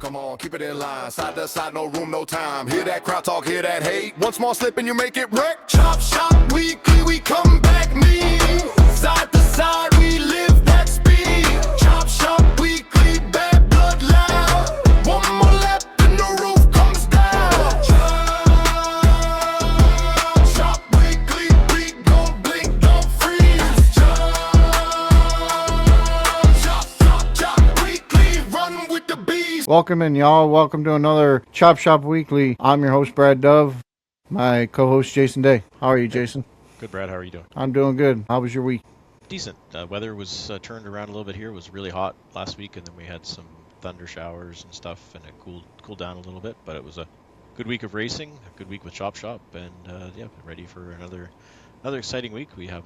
come on, keep it in line. Side to side, no room, no time. Hear that crowd talk, hear that hate. One small slip and you make it wreck. Chop shop weekly, we come back mean. Side to side, we live that speed. Chop shop weekly, bad blood loud. One more lap and the roof comes down. Chop shop weekly, we gon' blink, don't freeze. Chop weekly, run with the bees. Welcome in, y'all. Welcome to another Chop Shop Weekly. I'm your host, Brad Dove. My co-host, Jason Day. How are you, Jason? Good, Brad. How are you doing? I'm doing good. How was your week? Decent. Weather was turned around a little bit here. It was really hot last week, and then we had some thunder showers and stuff, and it cooled down a little bit. But it was a good week of racing, a good week with Chop Shop, and yeah, ready for another exciting week. I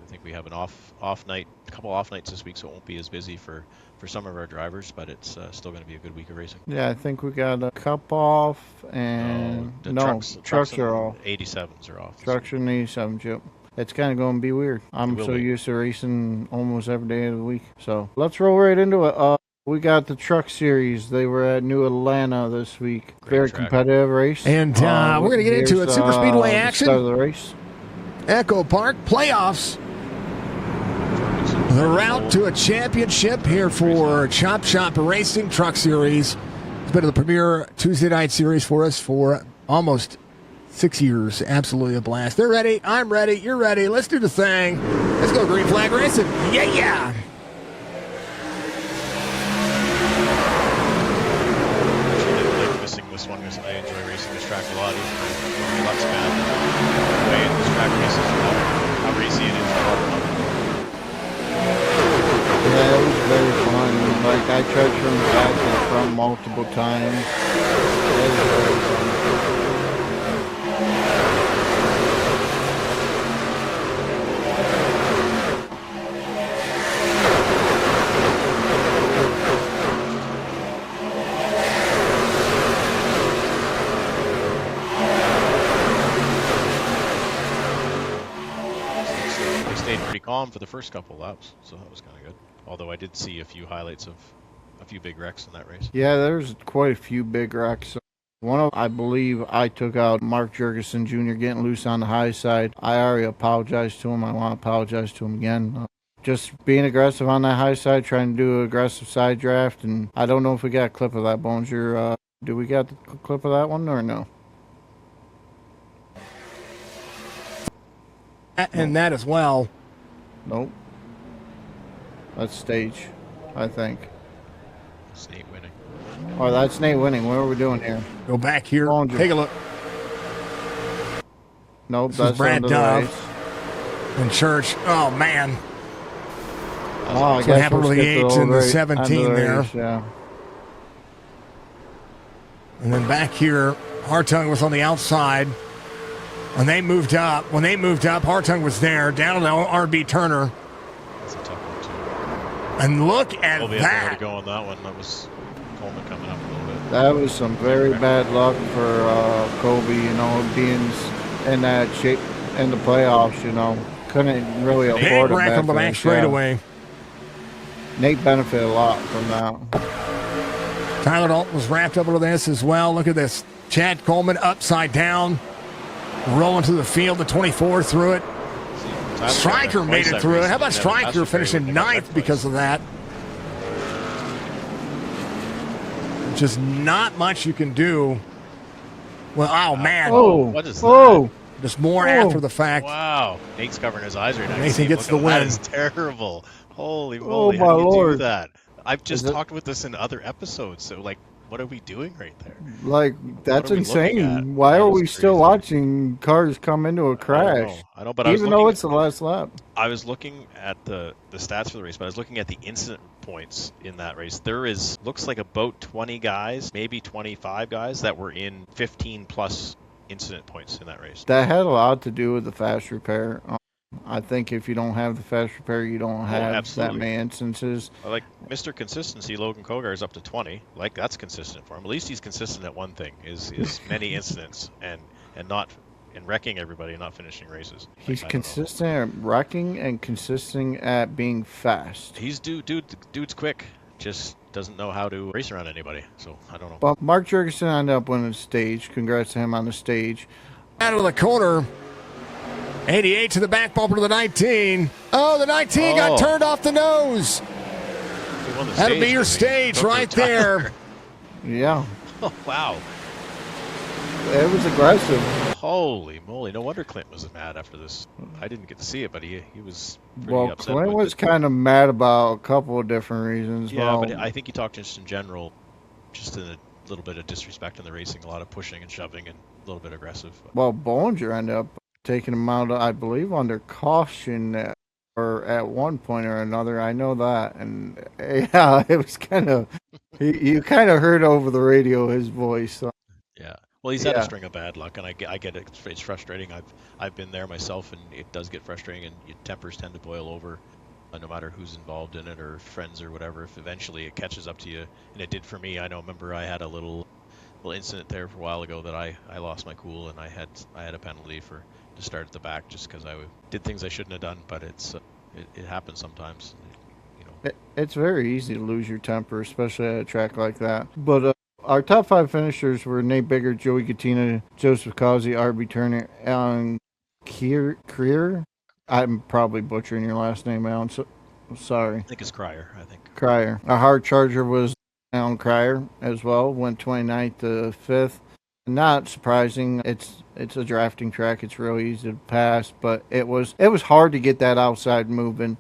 think we have an off night, a couple off nights this week, so it won't be as busy for some of our drivers, but it's still going to be a good week of racing. Yeah, I think we got a cup off, and trucks are off. 87s are off. Trucks and 87s, yep. It's kind of going to be weird. I'm so used to racing almost every day of the week. So let's roll right into it. We got the truck series. They were at New Atlanta this week. Very competitive race. And we're going to get into it. Super Speedway action. Start of the race. Echo Park playoffs. The route to a championship here for Chop Shop Racing Truck Series. It's been the premier Tuesday night series for us for almost 6 years. Absolutely a blast. They're ready. I'm ready. You're ready. Let's do the thing. Let's go green flag racing. Yeah. Like missing this one because I enjoy racing this track a lot. Even lots of bad. The way this track races, how racy it is. Yeah, it was very fun. Like, I tried from back and front multiple times. It was very fun. They stayed pretty calm for the first couple laps, so that was kind of good. Although I did see a few highlights of a few big wrecks in that race. Yeah, there's quite a few big wrecks. I believe I took out Mark Jergison Jr. getting loose on the high side. I already apologized to him. I want to apologize to him again. Just being aggressive on that high side, trying to do an aggressive side draft, and I don't know if we got a clip of that, Bollinger. Do we got the clip of that one or no? And that as well. Nope. That's stage, I think. It's Nate winning. Oh, that's Nate winning. What are we doing here? Go back here. Bollinger. Take a look. Nope, This that's is Brad Dove and Church. Oh, man. Oh, I That's guess what happened we'll with the skip 8s the and the very 17 end of the there. race, yeah. And then back here, Hartung was on the outside. When they moved up, Hartung was there, down to RB Turner. That's a tough one, too. And look at Colby had nowhere that. to go on that one. That was Coleman coming up a little bit. That was some very bad luck for Colby, being in that shape in the playoffs, Couldn't really Big afford a wreck bad on the back finish, straightaway. Nate benefited a lot from that. Tyler Dalton was wrapped up into this as well. Look at this. Chad Coleman upside down. Rolling through the field, the 24 through it. Stryker made it through it. How about Stryker finishing ninth because of that? Just not much you can do. Well, oh, man. What is that? Just more after the fact. Wow. Nate's covering his eyes right now. Nathan gets the win. That is terrible. Holy moly. my How do you Lord. do that? I've just talked with this in other episodes. So, what are we doing right there? That's What are we looking at? insane. Why That are is we still crazy. watching cars come into a crash? I know, but Even though it's the last lap. I was looking at the stats for the race, but I was looking at the incident points in that race. There looks like about 20 guys, maybe 25 guys that were in 15 plus incident points in that race. That had a lot to do with the fast repair. I think if you don't have the fast repair, you don't have that many instances. Like Mr. Consistency, Logan Kogar is up to 20. Like, that's consistent for him. At least he's consistent at one thing: is many incidents and not wrecking everybody and not finishing races. He's consistent at wrecking and consistent at being fast. He's dude's quick. just doesn't know how to race around anybody. So I don't know. But Mark Jergison ended up winning the stage. Congrats to him on the stage. Out of the corner. 88 to the back bumper to the 19. Oh, the 19 got turned off the nose. That'll be your stage right there. Yeah. Oh, wow. It was aggressive. Holy moly. No wonder Clint was mad after this. I didn't get to see it, but he was pretty Well, upset. Clint was kind of mad about a couple of different reasons. Yeah, well, but I think he talked just in general, just in a little bit of disrespect in the racing, a lot of pushing and shoving and a little bit aggressive. Well, Bollinger ended up taking him out, I believe, under caution or at one point or another. I know that. And yeah, it was kind of, you kind of heard over the radio his voice. So. Yeah. Well, he's had a string of bad luck, and I get it. It's frustrating. I've been there myself, and it does get frustrating, and your tempers tend to boil over, no matter who's involved in it or friends or whatever. If eventually it catches up to you, and it did for me. Remember I had a little incident there for a while ago that I lost my cool, and I had a penalty to start at the back just because I did things I shouldn't have done. But it happens sometimes. You know. It's very easy to lose your temper, especially at a track like that. But our top 5 finishers were Nate Biggert, Joey Gattina, Joseph Causey, RB Turner, Alan Creer. I'm probably butchering your last name, Alan. So, sorry. I think it's Cryer. Cryer. Our hard charger was Alan Cryer as well. Went 29th to 5th. Not surprising. It's a drafting track. It's real easy to pass, but it was hard to get that outside moving.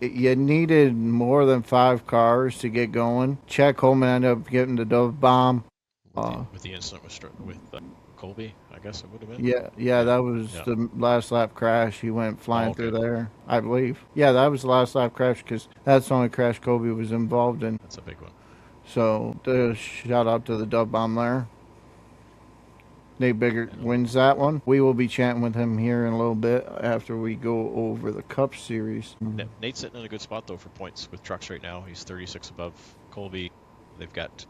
You needed more than 5 cars to get going. Chad Coleman ended up getting the dove bomb. With the incident with Colby, I guess it would have been. Yeah, that was the last lap crash. He went flying through there, I believe. Yeah, that was the last lap crash because that's the only crash Colby was involved in. That's a big one. So, shout out to the dove bomb there. Nate Biggert wins that one. We will be chatting with him here in a little bit after we go over the Cup Series. Nate's sitting in a good spot, though, for points with trucks right now. He's 36 above Colby. They've got,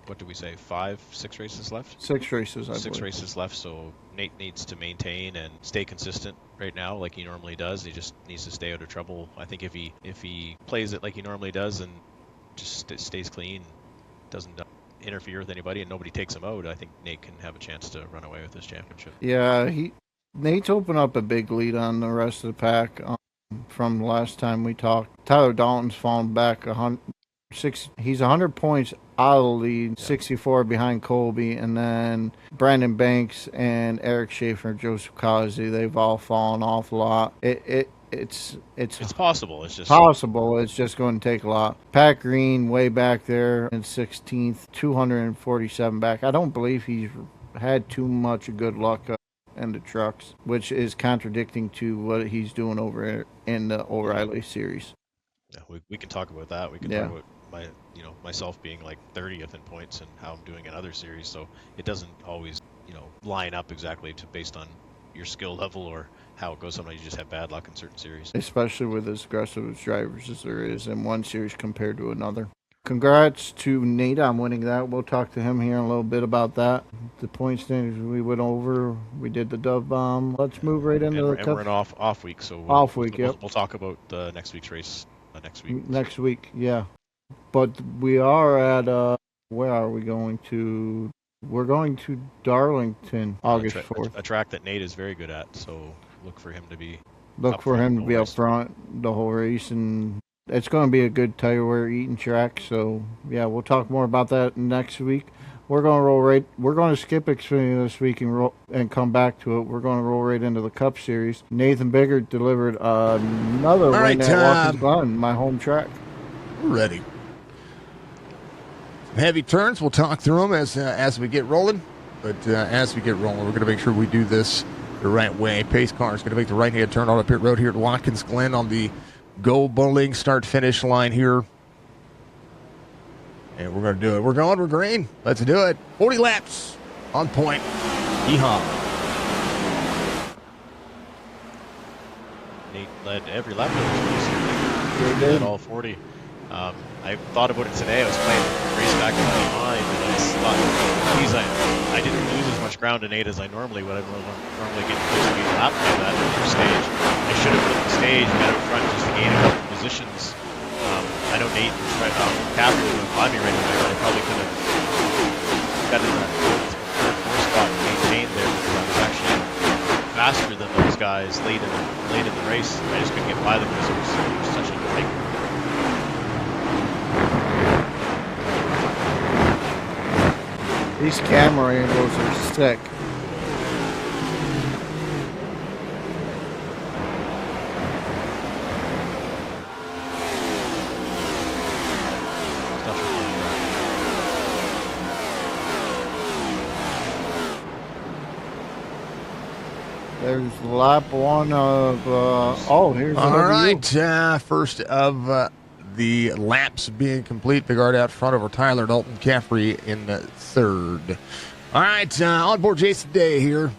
what do we say, 6 races left? 6 races, I believe. 6 races left, so Nate needs to maintain and stay consistent right now like he normally does. He just needs to stay out of trouble. I think if he plays it like he normally does and just stays clean, doesn't interfere with anybody, and nobody takes him out, I think Nate can have a chance to run away with this championship. Yeah, Nate's opened up a big lead on the rest of the pack from last time we talked. Tyler Dalton's fallen back he's 100 points out of the lead, 64 behind Colby, and then Brandon Banks and Eric Schaefer, Joseph Causey, they've all fallen off a lot. It's possible. It's just possible. It's just going to take a lot. Pat Green way back there in 16th, 247 back. I don't believe he's had too much good luck in the trucks, which is contradicting to what he's doing over in the O'Reilly series. Yeah, we can talk about that. We can talk about myself being like 30th in points and how I'm doing in other series. So it doesn't always line up exactly based on your skill level or how it goes. Sometimes you just have bad luck in certain series. Especially with as aggressive as drivers as there is in one series compared to another. Congrats to Nate on winning that. We'll talk to him here in a little bit about that. The point standings we went over. We did the dove bomb. Let's move right into the Cup. We're in off week, so we'll talk about the next week's race next week. Next week, yeah. But we are at where are we going to? We're going to Darlington, August 4th. A track that Nate is very good at, so look for him to be up front the whole race, and it's going to be a good tire wear eating track. So yeah, we'll talk more about that next week. We're going to roll right. We're going to skip Xfinity this week and come back to it. We're going to roll right into the Cup Series. Nathan Biggert delivered another win at Watkins Glen, my home track. We're ready. Heavy turns. We'll talk through them as we get rolling. But as we get rolling, we're going to make sure we do this the right way. Pace car is going to make the right-hand turn on the pit road here at Watkins Glen on the Go Bowling start-finish line here. And we're going to do it. We're green. Let's do it. 40 laps on point. Yeehaw. Nate led every lap of the race. He led all 40. I thought about it today. I was playing race back in my mind, and I thought, geez, I didn't lose as much ground in 8 as I normally would. I normally get close to being lapped by that first stage. I should have put the stage, got out front just to gain a couple positions. I I know Nate tried Caffrey was going to find me right away, but I probably could have got in that third spot and maintained there because I was actually faster than those guys late in the race. I just couldn't get by them because it was such a tight. These camera angles are sick. There's lap one of, here's All another right, first of the laps being complete. Biggert out front over Tyler Dalton, Caffrey in third. All right, on board Jason Day here.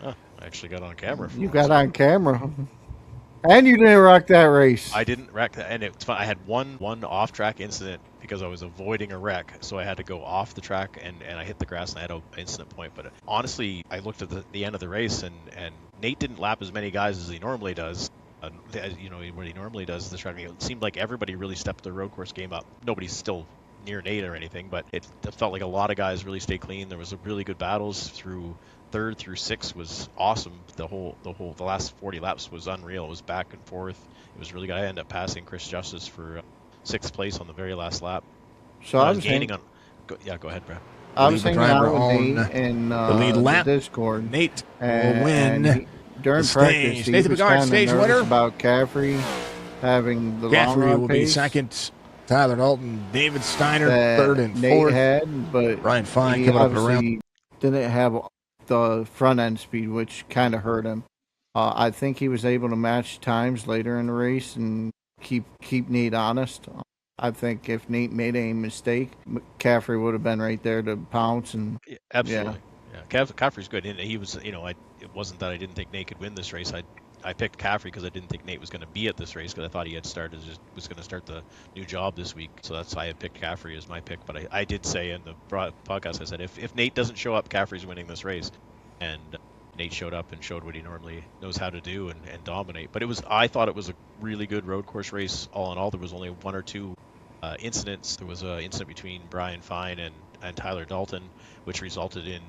I actually got on camera. You got on camera. And you didn't wreck that race. I didn't wreck that, and it's fun. I had one off-track incident because I was avoiding a wreck, so I had to go off the track, and I hit the grass, and I had an incident point. But honestly, I looked at the end of the race, and Nate didn't lap as many guys as he normally does. What he normally does, the track. It seemed like everybody really stepped their road course game up. Nobody's still near Nate or anything, but it felt like a lot of guys really stayed clean. There was really good battles through. Third through sixth was awesome. The last 40 laps was unreal. It was back and forth. It was really good. I ended up passing Chris Justice for sixth place on the very last lap. So I was gaining on. Go ahead, Brad. I was hanging out with Nate in the lead lap. Discord. Nate will win. During practice, he Nathan was Biggert, kind of stage nervous winner. about Caffrey having the Caffrey long run will pace be second. Tyler Dalton, David Steiner, that third and Nate fourth. had, but Ryan Fine he coming up obviously around. didn't have the front end speed, which kind of hurt him. I think he was able to match times later in the race and keep Nate honest. I think if Nate made a mistake, Caffrey would have been right there to pounce. And Yeah, absolutely. Yeah, Caffrey's good, and he was. It wasn't that I didn't think Nate could win this race. I picked Caffrey because I didn't think Nate was going to be at this race because I thought he was going to start the new job this week. So that's why I picked Caffrey as my pick. But I did say in the podcast, I said if Nate doesn't show up, Caffrey's winning this race. And Nate showed up and showed what he normally knows how to do and dominate. But I thought it was a really good road course race. All in all, there was only one or two incidents. There was an incident between Brian Fine and Tyler Dalton, which resulted in,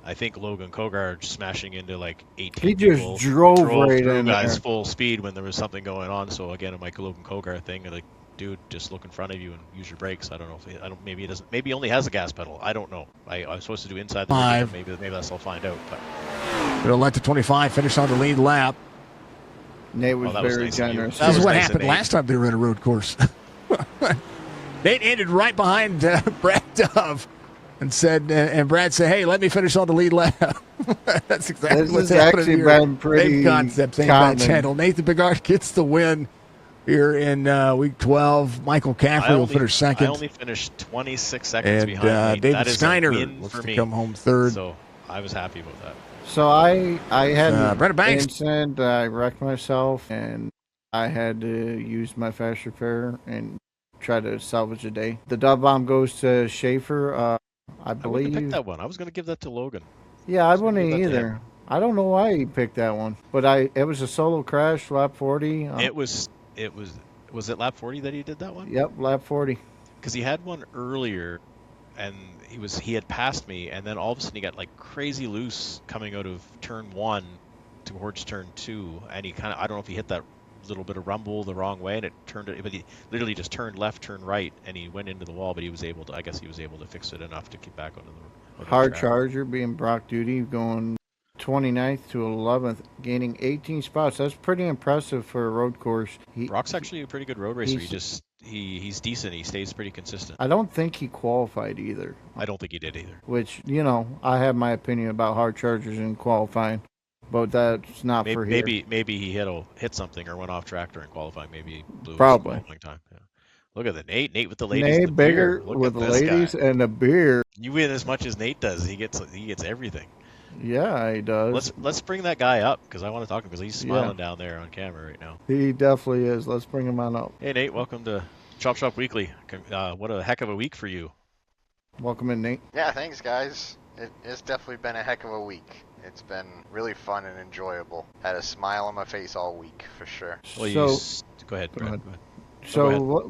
I think, Logan Kogard smashing into like 18 he just people. drove right through in guys there. full speed when there was something going on. So again, a Michael Logan Kogard thing, like, dude, just look in front of you and use your brakes. I don't know maybe he doesn't. Maybe he only has a gas pedal. I don't know. I'm supposed to do inside the ring. Maybe that's I'll find out. But We'll let the 25 finish on the lead lap. Nate was that was very nice of you. generous. That This is was what nice of happened Nate. last time they were in a road course. Nate ended right behind Brad Dove and said, and Brad said, "Hey, let me finish on the lead lap." That's exactly This what's has happening actually here. been pretty Same concept, same common. channel. Nathan Biggert gets the win here in week 12. Michael Caffrey will finish second. I only finished 26 seconds And behind Nate. David That is Steiner a win looks for to me. come home third. So I was happy about that. So I had Brendan an Banks. incident. I wrecked myself, and I had to use my fast repair and try to salvage a day. The dub bomb goes to Schaefer. I I wouldn't have believe. picked that one. I was going to give that to Logan. Yeah, I was gonna wouldn't give that to either. I don't know why he picked that one, but it was a solo crash, lap 40. Was it lap 40 that he did that one? Yep, lap 40. Because he had one earlier, and he had passed me, and then all of a sudden he got like crazy loose coming out of turn 1 towards turn 2, and he kind of, I don't know if he hit that little bit of rumble the wrong way, and but he literally just turned left, turned right, and he went into the wall, but he was able to fix it enough to get back onto the Hard track. Charger being Brock Duty going 29th to 11th, gaining 18 spots. That's pretty impressive for a road course. Brock's actually a pretty good road racer. He's decent. He stays pretty consistent. I don't think he qualified either, I don't think he did either. which, I have my opinion about Hard Chargers in qualifying, but that's not for here. Maybe he hit something or went off track during qualifying. Maybe he blew Probably. his qualifying time. Yeah. Look at the Nate with the ladies. Nate and the beer. Biggert Look with at the this ladies guy. and the beer. You win as much as Nate does. He gets everything. Yeah, he does. Let's bring that guy up because I want to talk to him because he's smiling down there on camera right now. He definitely is. Let's bring him on up. Hey Nate, welcome to Chop Shop Weekly. What a heck of a week for you. Welcome in, Nate. Yeah, thanks, guys. It's definitely been a heck of a week. It's been really fun and enjoyable. Had a smile on my face all week, for sure. Well, So- go ahead, Brad. ahead. Go ahead. So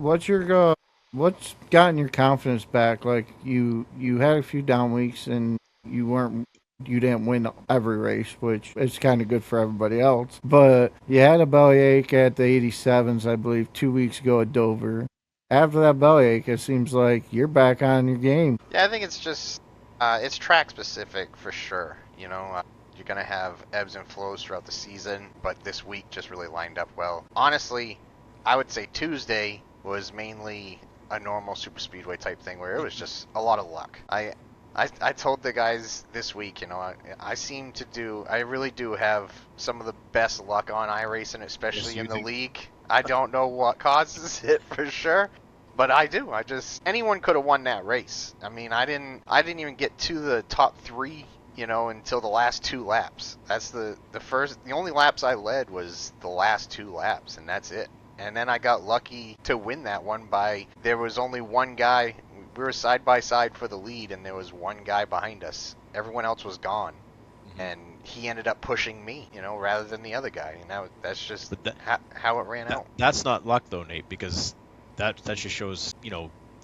what's gotten your confidence back? Like you had a few down weeks and you didn't win every race, which is kind of good for everybody else. But you had a bellyache at the 87s, I believe, 2 weeks ago at Dover. After that bellyache, it seems like you're back on your game. Yeah, I think it's just it's track specific for sure. You're gonna have ebbs and flows throughout the season, but this week just really lined up well. Honestly, I would say Tuesday was mainly a normal super speedway type thing where it was just a lot of luck. I told the guys this week, I really do have some of the best luck on iRacing, especially in the league. I don't know what causes it for sure, but I do. Anyone could have won that race. I mean, I didn't even get to the top 3, until the last 2 laps. That's the only laps I led was the last 2 laps, and that's it. And then I got lucky to win that one there was only one guy. We were side by side for the lead, and there was one guy behind us. Everyone else was gone, and he ended up pushing me, rather than the other guy. That's just how it ran out. That's not luck though, Nate, because that just shows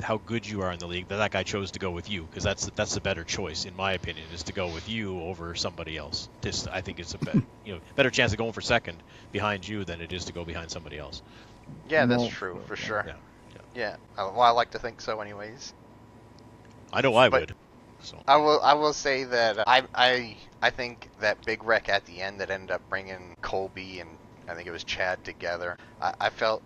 how good you are in the league. That guy chose to go with you, because that's the better choice, in my opinion, is to go with you over somebody else. I think it's a better chance of going for second behind you than it is to go behind somebody else. Yeah, that's true for sure. Yeah. Well, I like to think so, anyways. I know I would. So I will say that I think that big wreck at the end that ended up bringing Colby and I think it was Chad together. I felt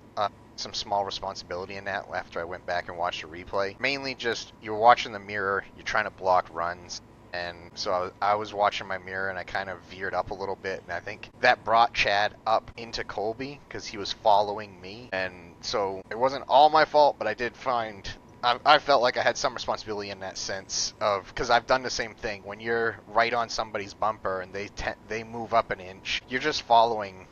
some small responsibility in that after I went back and watched the replay. Mainly just you're watching the mirror, you're trying to block runs. And so I was watching my mirror and I kind of veered up a little bit, and I think that brought Chad up into Colby because he was following me. And so it wasn't all my fault, but I did find I felt like I had some responsibility in that sense of, because I've done the same thing. When you're right on somebody's bumper and they move up an inch, you're just following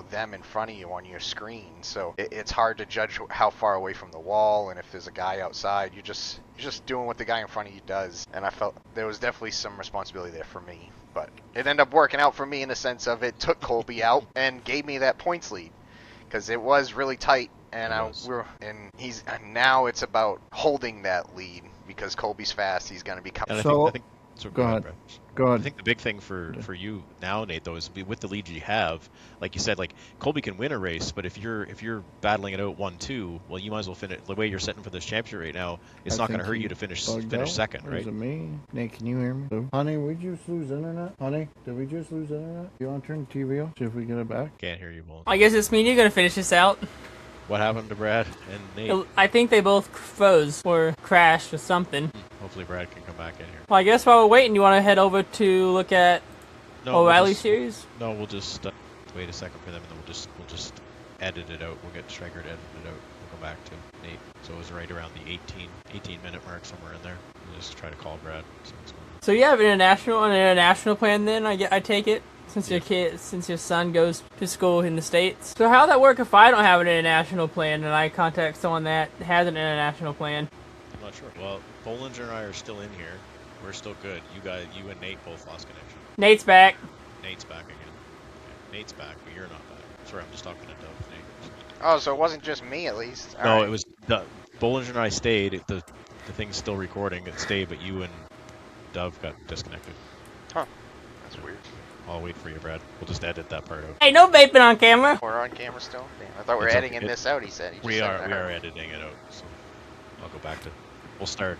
them in front of you on your screen. So it's hard to judge how far away from the wall, and if there's a guy outside, you're just doing what the guy in front of you does. And I felt there was definitely some responsibility there for me, but it ended up working out for me in the sense of it took Colby out and gave me that points lead, because it was really tight. And now it's about holding that lead, because Colby's fast. He's going to be coming. I think go ahead. Go ahead. I think the big thing for you now, Nate, though, is with the lead you have, like you said, like Colby can win a race, but if you're battling it out 1-2, well, you might as well finish the way you're setting for this championship right now. It's not going to hurt you to finish second, right? Is it me? Nate, can you hear me? Honey, we just lose internet? Honey, did we just lose internet? You want to turn the TV off? See if we get it back? Can't hear you, Bolin. I guess it's me and you're going to finish this out. What happened to Brad and Nate? I think they both froze or crashed or something. Hopefully Brad can come back in here. Well, I guess while we're waiting, you want to head over to look at O'Reilly series? No, we'll just wait a second for them, and then we'll just edit it out. We'll get Stryker to edit it out. We'll go back to Nate. So it was right around the 18 minute mark, somewhere in there. We'll just try to call Brad. So you have an international plan then? I take it. Since your son goes to school in the States. So how'd that work if I don't have an international plan and I contact someone that has an international plan? I'm not sure. Well, Bollinger and I are still in here. We're still good. You and Nate both lost connection. Nate's back. Nate's back again. Okay. Nate's back, but you're not back. Sorry, I'm just talking to Dove. Nate. Oh, so it wasn't just me, at least. No, it was Bollinger and I stayed. The thing's still recording. It stayed, but you and Dove got disconnected. Huh. That's weird. I'll wait for you, Brad. We'll just edit that part out. Hey, no vaping on camera. We're on camera still? Damn, I thought we were editing this out, he said. We are editing it out, so I'll go back to... We'll start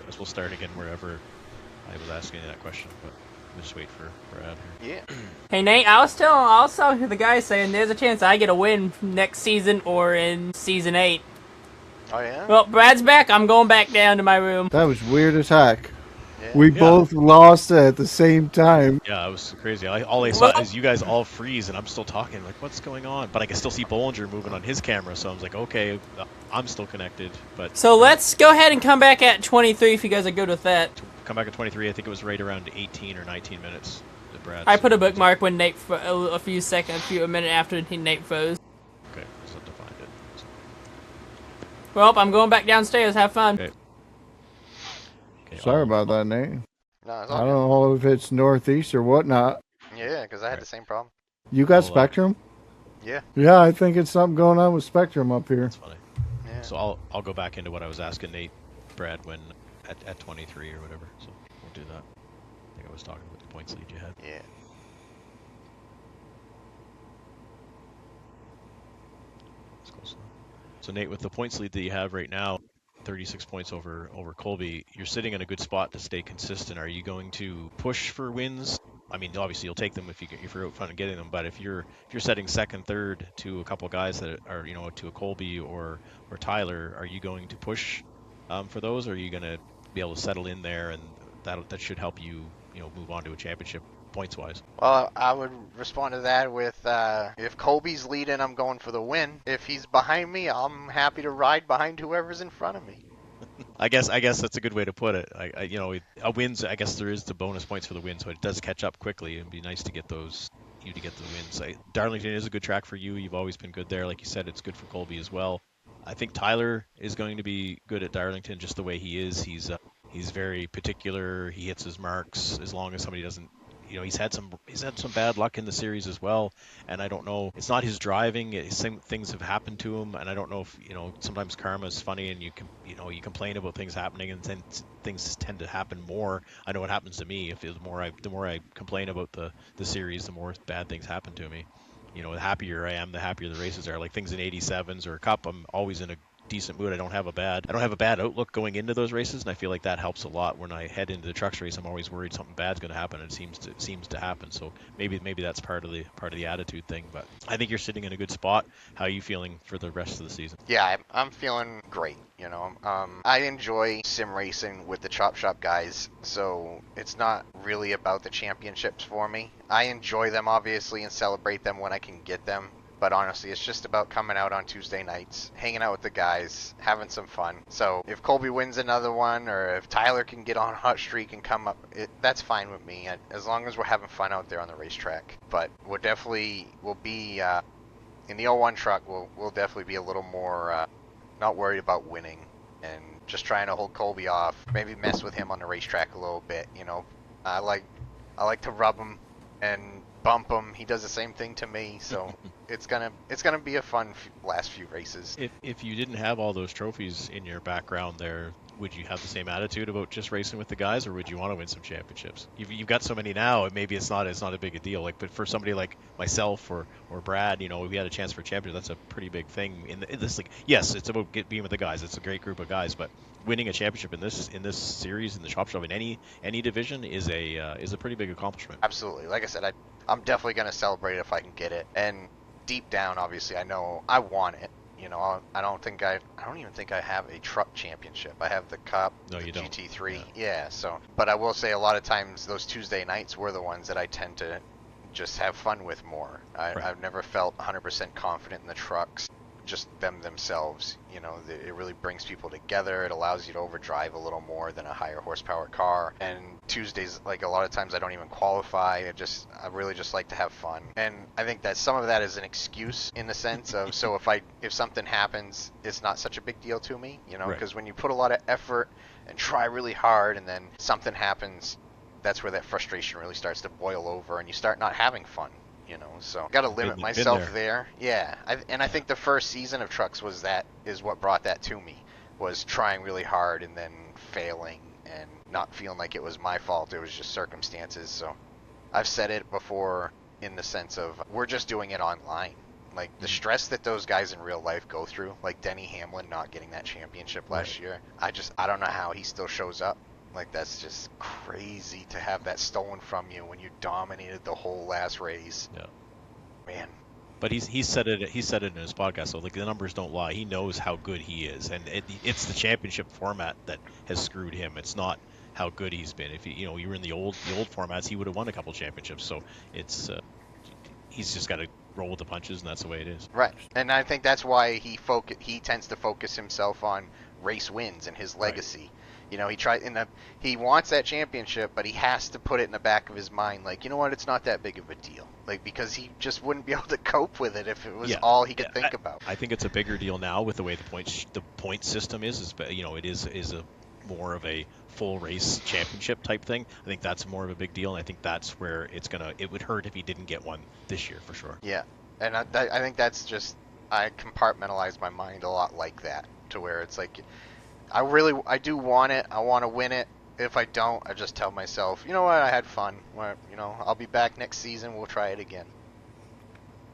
again wherever I was asking you that question, but we'll just wait for Brad here. Yeah. Hey, Nate, I was talking to the guy saying there's a chance I get a win next season or in season 8. Oh, yeah? Well, Brad's back. I'm going back down to my room. That was weird as heck. Yeah. We both lost at the same time. Yeah, it was crazy. All I saw is you guys all freeze, and I'm still talking. Like, what's going on? But I can still see Bollinger moving on his camera, so I was like, okay, I'm still connected. But so let's go ahead and come back at 23 if you guys are good with that. Come back at 23. I think it was right around 18 or 19 minutes. I put a bookmark when Nate a minute after Nate froze. Okay, just have to find it. So. Well, I'm going back downstairs. Have fun. Okay. Sorry about that, Nate. No, I don't know if it's northeast or whatnot. Yeah, because I had the same problem. You got Spectrum? Yeah. Yeah, I think it's something going on with Spectrum up here. That's funny. Yeah. Yeah. So I'll go back into what I was asking Nate, Brad, when at 23 or whatever. So we'll do that. I think I was talking about the points lead you had. Yeah. That's close enough. So Nate, with the points lead that you have right now, 36 points over Colby, you're sitting in a good spot to stay consistent. Are you going to push for wins? I mean, obviously you'll take them if you're out front and getting them. But if you're setting second, third to a couple guys that are to a Colby or Tyler, are you going to push for those, or are you going to be able to settle in there, and that should help you move on to a championship points wise? Well, I would respond to that with if Colby's leading, I'm going for the win. If he's behind me, I'm happy to ride behind whoever's in front of me. I guess that's a good way to put it. A wins. I guess there is the bonus points for the win, so it does catch up quickly. It'd be nice to get those. To get the wins. Darlington is a good track for you. You've always been good there. Like you said, it's good for Colby as well. I think Tyler is going to be good at Darlington, just the way he is. He's very particular. He hits his marks as long as somebody doesn't. He's had some bad luck in the series as well, and I don't know. It's not his driving. Things have happened to him, and I don't know if sometimes karma is funny, and you complain about things happening, and then things tend to happen more. I know what happens to me. If the more I complain about the series, the more bad things happen to me. The happier I am, the happier the races are. Like things in 87s or a cup, I'm always in a decent mood. I don't have a bad outlook going into those races, and I feel like that helps a lot. When I head into the trucks race, I'm always worried something bad's going to happen, and it seems to happen. So maybe that's part of the attitude thing. But I think you're sitting in a good spot. How are you feeling for the rest of the season? Yeah, I'm feeling great. I enjoy sim racing with the Chop Shop guys, so it's not really about the championships for me. I enjoy them obviously and celebrate them when I can get them. But honestly, it's just about coming out on Tuesday nights, hanging out with the guys, having some fun. So if Colby wins another one, or if Tyler can get on a hot streak and come up, that's fine with me, as long as we're having fun out there on the racetrack. But we'll be in the 01 truck. We'll definitely be a little more not worried about winning and just trying to hold Colby off. Maybe mess with him on the racetrack a little bit. I like to rub him and bump him. He does the same thing to me, so it's gonna be a fun last few races. If you didn't have all those trophies in your background there, would you have the same attitude about just racing with the guys, or would you want to win some championships? You've got so many now, maybe it's not a big a deal. But for somebody like myself or Brad, we had a chance for championship. That's a pretty big thing in this league. Yes, it's about being with the guys. It's a great group of guys, but winning a championship in this series in the Chop Shop in any division is a pretty big accomplishment. Absolutely. Like I said, I'm definitely gonna celebrate it if I can get it. And deep down, obviously, I know I want it. I don't even think I have a truck championship. I have the Cup, no, the you don't. GT3. Yeah. So, but I will say a lot of times those Tuesday nights were the ones that I tend to just have fun with more. I've never felt 100% confident in the trucks, just themselves. It really brings people together. It allows you to overdrive a little more than a higher horsepower car. And Tuesdays, like a lot of times I don't even qualify. I really just like to have fun. And I think that some of that is an excuse in the sense of, so if something happens, it's not such a big deal to me, because when you put a lot of effort and try really hard and then something happens, that's where that frustration really starts to boil over and you start not having fun. So got to limit myself there. Yeah, I think the first season of trucks is what brought that to me, was trying really hard and then failing and not feeling like it was my fault. It was just circumstances. So I've said it before in the sense of we're just doing it online. Like the stress that those guys in real life go through, like Denny Hamlin not getting that championship last year. I don't know how he still shows up. Like that's just crazy to have that stolen from you when you dominated the whole last race. Yeah. Man. But he said it in his podcast, so like the numbers don't lie. He knows how good he is, and it's the championship format that has screwed him. It's not how good he's been. If you were in the old formats, he would have won a couple championships. So it's he's just got to roll with the punches, and that's the way it is. Right, and I think that's why he tends to focus himself on race wins and his legacy. Right. He wants that championship, but he has to put it in the back of his mind, like, you know what, it's not that big of a deal. Like, because he just wouldn't be able to cope with it if it was all he could think about. I think it's a bigger deal now with the way the point system is it is a more of a full race championship type thing. I think that's more of a big deal, and I think that's where it would hurt if he didn't get one this year for sure. Yeah, and I think that's just, I compartmentalize my mind a lot like that. to where it's like, I do want it. I want to win it. If I don't, I just tell myself, you know what, I had fun. Well, I'll be back next season. We'll try it again.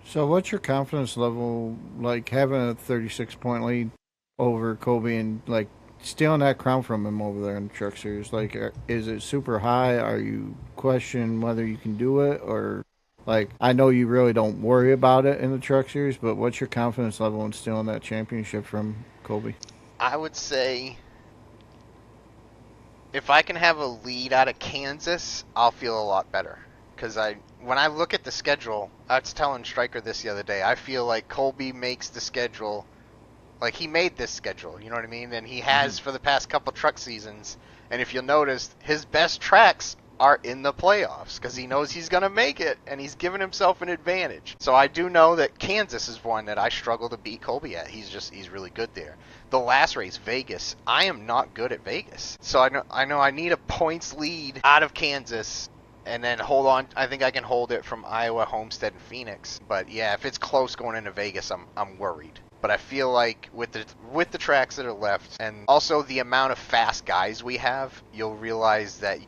So what's your confidence level, like having a 36-point lead over Colby and like stealing that crown from him over there in the Truck Series? Like, is it super high? Are you questioning whether you can do it? Or, like, I know you really don't worry about it in the Truck Series, but what's your confidence level in stealing that championship from Colby? I would say if I can have a lead out of Kansas, I'll feel a lot better. Because when I look at the schedule, I was telling Stryker this the other day, I feel like Colby makes the schedule, like he made this schedule, you know what I mean? And he has for the past couple truck seasons. And if you'll notice, his best tracks are in the playoffs because he knows he's going to make it and he's given himself an advantage. So I do know that Kansas is one that I struggle to beat Colby at. He's really good there. The last race, Vegas, I am not good at Vegas. So I know I need a points lead out of Kansas and then hold on. I think I can hold it from Iowa, Homestead, and Phoenix. But yeah, if it's close going into Vegas, I'm worried. But I feel like with the tracks that are left and also the amount of fast guys we have, you'll realize that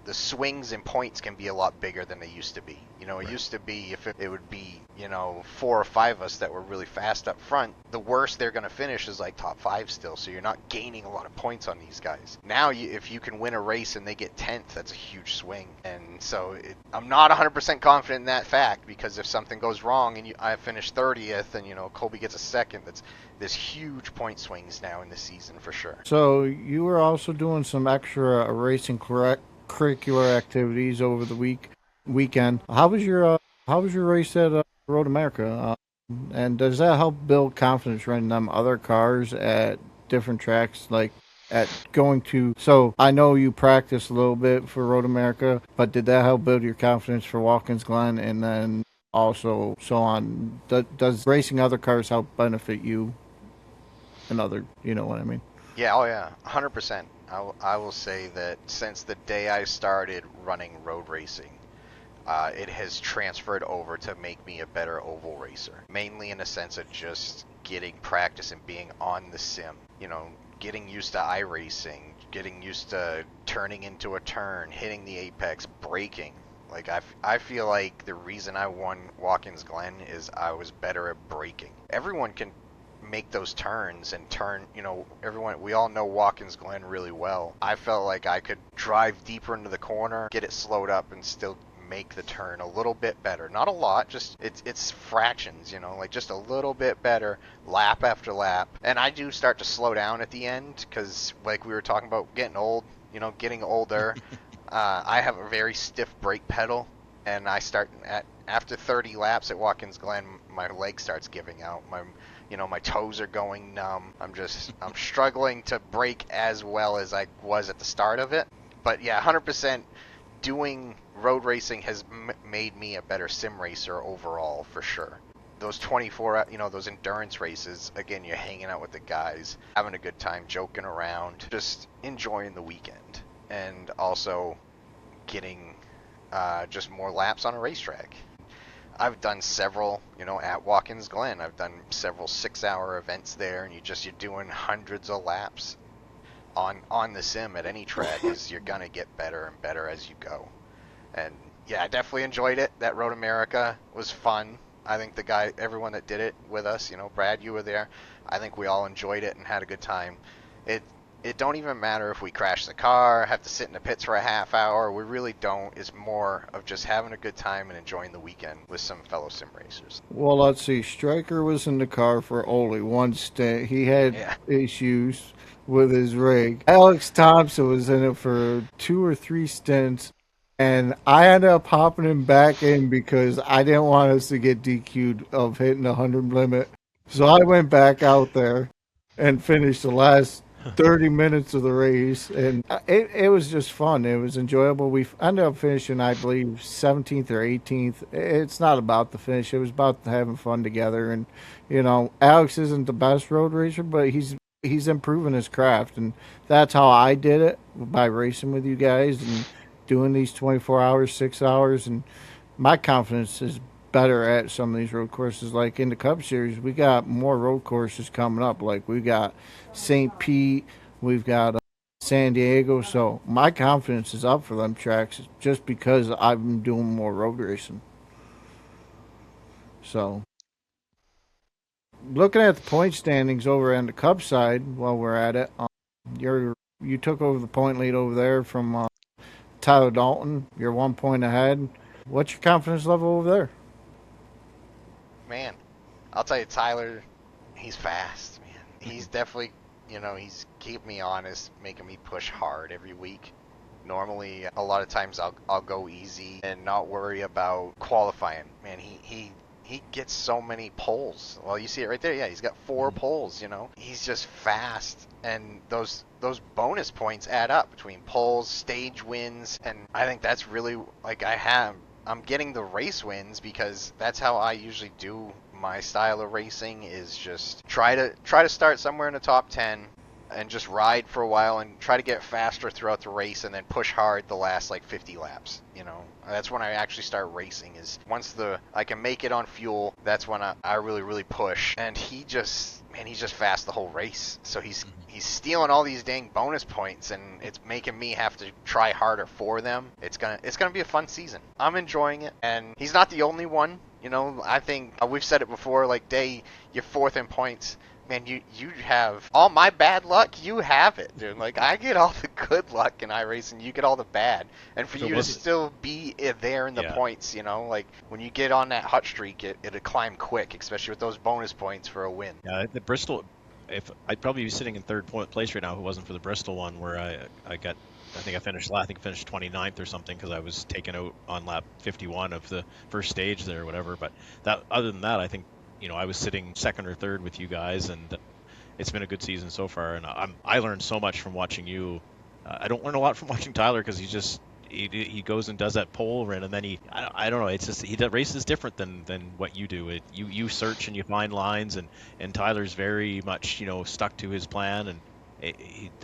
the swings in points can be a lot bigger than they used to be. It used to be if it would be, 4 or 5 of us that were really fast up front, the worst they're going to finish is like top 5 still. So you're not gaining a lot of points on these guys. Now, if you can win a race and they get 10th, that's a huge swing. And so I'm not 100% confident in that fact because if something goes wrong and I finish 30th and, Colby gets a second, there's huge point swings now in this season for sure. So you were also doing some extra racing curricular activities over the weekend. How was your race at Road America? And does that help build confidence running them other cars at different tracks, like at going to? So I know you practiced a little bit for Road America, but did that help build your confidence for Watkins Glen and then also so on? Does racing other cars help benefit you and other? You know what I mean? Yeah. Oh yeah. 100%. I will say that since the day I started running road racing, it has transferred over to make me a better oval racer. Mainly in a sense of just getting practice and being on the sim. Getting used to iRacing, getting used to turning into a turn, hitting the apex, braking. Like I feel like the reason I won Watkins Glen is I was better at braking. Everyone can make those turns and turn, we all know Watkins Glen really well. I felt like I could drive deeper into the corner, get it slowed up and still make the turn a little bit better. Not a lot, just it's fractions, like just a little bit better lap after lap. And I do start to slow down at the end because like we were talking about getting old, getting older. I have a very stiff brake pedal and I start after 30 laps at Watkins Glen, my leg starts giving out. My toes are going numb. I'm struggling to brake as well as I was at the start of it. But yeah, 100% doing road racing has made me a better sim racer overall for sure. Those 24, those endurance races, again, you're hanging out with the guys, having a good time, joking around, just enjoying the weekend. And also getting just more laps on a racetrack. I've done several, at Watkins Glen. I've done several 6-hour events there, and you're doing hundreds of laps on the sim at any track. You're gonna get better and better as you go. And yeah, I definitely enjoyed it. That Road America was fun. I think everyone that did it with us, Brad, you were there. I think we all enjoyed it and had a good time. It don't even matter if we crash the car, have to sit in the pits for a half hour. We really don't. It's more of just having a good time and enjoying the weekend with some fellow sim racers. Well, let's see. Stryker was in the car for only one stint. He had issues with his rig. Alex Thompson was in it for 2 or 3 stints. And I ended up hopping him back in because I didn't want us to get DQ'd of hitting the 100 limit. So I went back out there and finished the last 30 minutes of the race, and it was just fun. It was enjoyable. We ended up finishing, I believe, 17th or 18th. It's not about the finish. It was about having fun together. And, Alex isn't the best road racer, but he's improving his craft, and that's how I did it, by racing with you guys and doing these 24 hours, 6 hours, and my confidence has better at some of these road courses. Like in the Cup Series, we got more road courses coming up. Like we got St. Pete, we've got San Diego. So my confidence is up for them tracks just because I've been doing more road racing. So looking at the point standings over on the Cup side while we're at it, you took over the point lead over there from Tyler Dalton. You're 1 point ahead. What's your confidence level over there? Man, I'll tell you, Tyler, he's fast, man. He's definitely, he's keeping me honest, making me push hard every week. Normally, a lot of times I'll go easy and not worry about qualifying. Man, he gets so many poles. Well, you see it right there. Yeah, he's got 4 poles, He's just fast, and those bonus points add up between poles, stage wins, and I think that's really, like, I'm getting the race wins because that's how I usually do my style of racing, is just try to start somewhere in the top 10 and just ride for a while and try to get faster throughout the race and then push hard the last like 50 laps. That's when I actually start racing, is once I can make it on fuel, that's when I really push. And he's just fast the whole race. So he's stealing all these dang bonus points, and it's making me have to try harder for them. It's gonna be a fun season. I'm enjoying it, and he's not the only one. I think we've said it before, like, Day, you're 4th in points. Man, you have all my bad luck. You have it, dude. Like, I get all the good luck in iRacing, you get all the bad. And for you to still be there in the points, like when you get on that hot streak, it'll climb quick, especially with those bonus points for a win. Yeah, the Bristol, I'd probably be sitting in 3rd place right now if it wasn't for the Bristol one, where I think I finished 29th or something, because I was taken out on lap 51 of the first stage there or whatever. But other than that, I think, I was sitting 2nd or 3rd with you guys, and it's been a good season so far. And I learned so much from watching you. I don't learn a lot from watching Tyler, because he goes and does that pole run, and then I don't know, it's just the race is different than what you do. You search and you find lines, and Tyler's very much stuck to his plan, and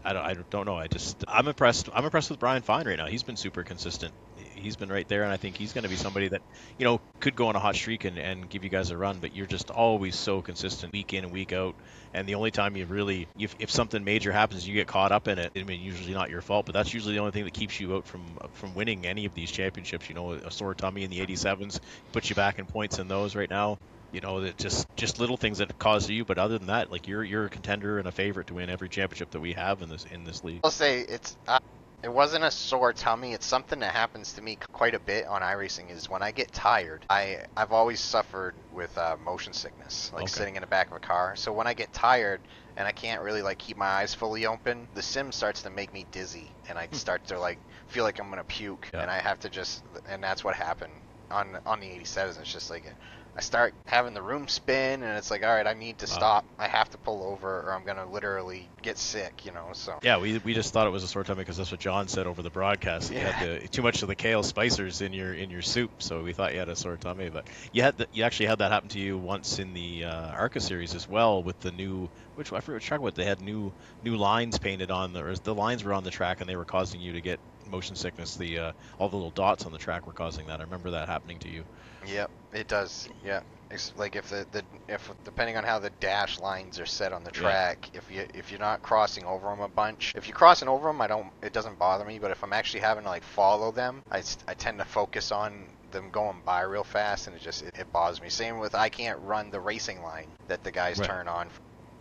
I don't know. I'm impressed with Brian Fine right now. He's been super consistent. He's been right there, and I think he's going to be somebody that could go on a hot streak and give you guys a run. But you're just always so consistent, week in and week out. And the only time if something major happens, you get caught up in it. I mean, usually not your fault, but that's usually the only thing that keeps you out from winning any of these championships. A sore tummy in the 87s puts you back in points in those right now. That just little things that cause you, but other than that, like, you're a contender and a favorite to win every championship that we have in this league. I'll say it wasn't a sore tummy. It's something that happens to me quite a bit on iRacing, is when I get tired. I've always suffered with motion sickness, like sitting in the back of a car. So when I get tired and I can't really like keep my eyes fully open, the sim starts to make me dizzy, and I start to like feel like I'm gonna puke, and I have to and that's what happened on the 87s. It's just like I start having the room spin, and it's like, all right, I need to stop. I have to pull over, or I'm gonna literally get sick, So yeah, we just thought it was a sore tummy because that's what John said over the broadcast. You had too much of the kale spicers in your soup, so we thought you had a sore tummy. But you actually had that happen to you once in the ARCA series as well, with the new, which I forget which track, they had new lines painted on the lines were on the track, and they were causing you to get motion sickness. All the little dots on the track were causing that. I remember that happening to you. Yep, it does. Yeah, it's like if depending on how the dash lines are set on the track, if you're not crossing over them a bunch, if you're crossing over them, it doesn't bother me. But if I'm actually having to like follow them, I tend to focus on them going by real fast, and it bothers me. Same with, I can't run the racing line that the guys turn on.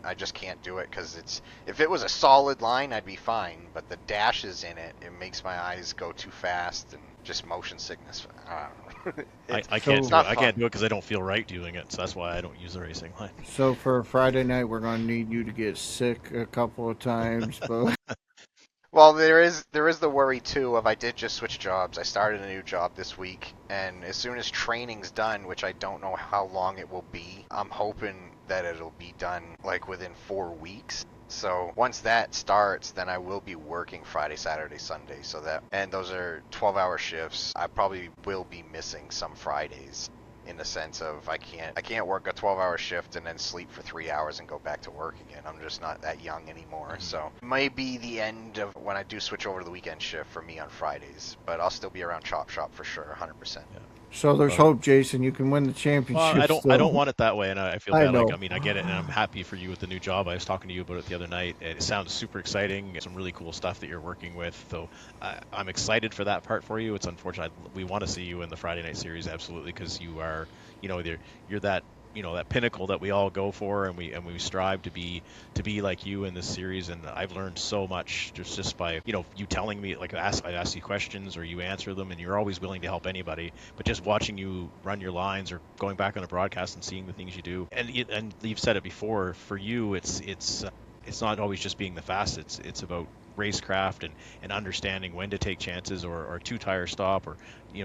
I just can't do it, because if it was a solid line, I'd be fine, but the dashes in it makes my eyes go too fast, and just motion sickness. I don't know. I can't do it. I can't do it because I don't feel right doing it, so that's why I don't use the racing line. So for Friday night, we're going to need you to get sick a couple of times, but Well, there is the worry too of, I did just switch jobs. I started a new job this week, and as soon as training's done, which I don't know how long it will be, I'm hoping that it'll be done like within 4 weeks. So once that starts, then I will be working Friday, Saturday, Sunday. And those are 12-hour shifts. I probably will be missing some Fridays, in the sense of I can't work a 12-hour shift and then sleep for 3 hours and go back to work again. I'm just not that young anymore. So it may be the end of when I do switch over to the weekend shift for me on Fridays, but I'll still be around Chop Shop for sure, 100%. Yeah. So there's hope, Jason. You can win the championship. Well, still. I don't want it that way, and I feel I bad. know. Like, I mean, I get it, and I'm happy for you with the new job. I was talking to you about it the other night. It sounds super exciting. Some really cool stuff that you're working with. So I'm excited for that part for you. It's unfortunate. We want to see you in the Friday night series, absolutely, because you are, you're that. That pinnacle that we all go for, and we strive to be like you in this series. And I've learned so much just by you telling me, like, I ask you questions or you answer them, and you're always willing to help anybody. But just watching you run your lines or going back on a broadcast and seeing the things you do, and you've said it before, for you it's not always just being the fastest. It's about racecraft and understanding when to take chances or two tire stop or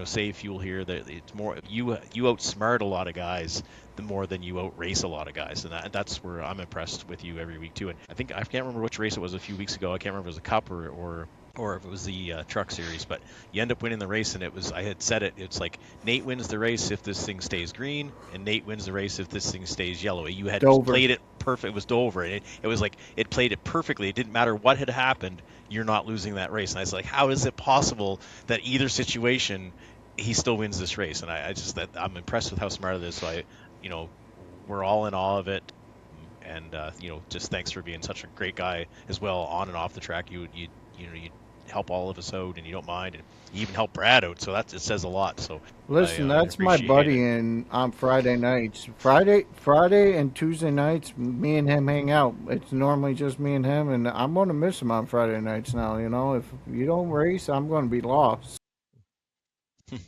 save fuel here. That it's more you outsmart a lot of guys the more than you outrace a lot of guys, and that's where I'm impressed with you every week too. And I can't remember which race it was a few weeks ago. I can't remember if it was a Cup or if it was the truck series, but you end up winning the race, and I had said it's like Nate wins the race if this thing stays green, and Nate wins the race if this thing stays yellow. You had Dover. played it perfect. It was Dover, and it was like it played it perfectly. It didn't matter what had happened, you're not losing that race. And I was like, how is it possible that either situation he still wins this race? And I'm impressed with how smart it is. So we're all in awe of it, and just thanks for being such a great guy as well on and off the track. You help all of us out, and you don't mind, and you even help Brad out. So it says a lot. So Listen, I that's my appreciate buddy, it. and on Friday nights, Friday and Tuesday nights, me and him hang out. It's normally just me and him, and I'm going to miss him on Friday nights now. If you don't race, I'm going to be lost.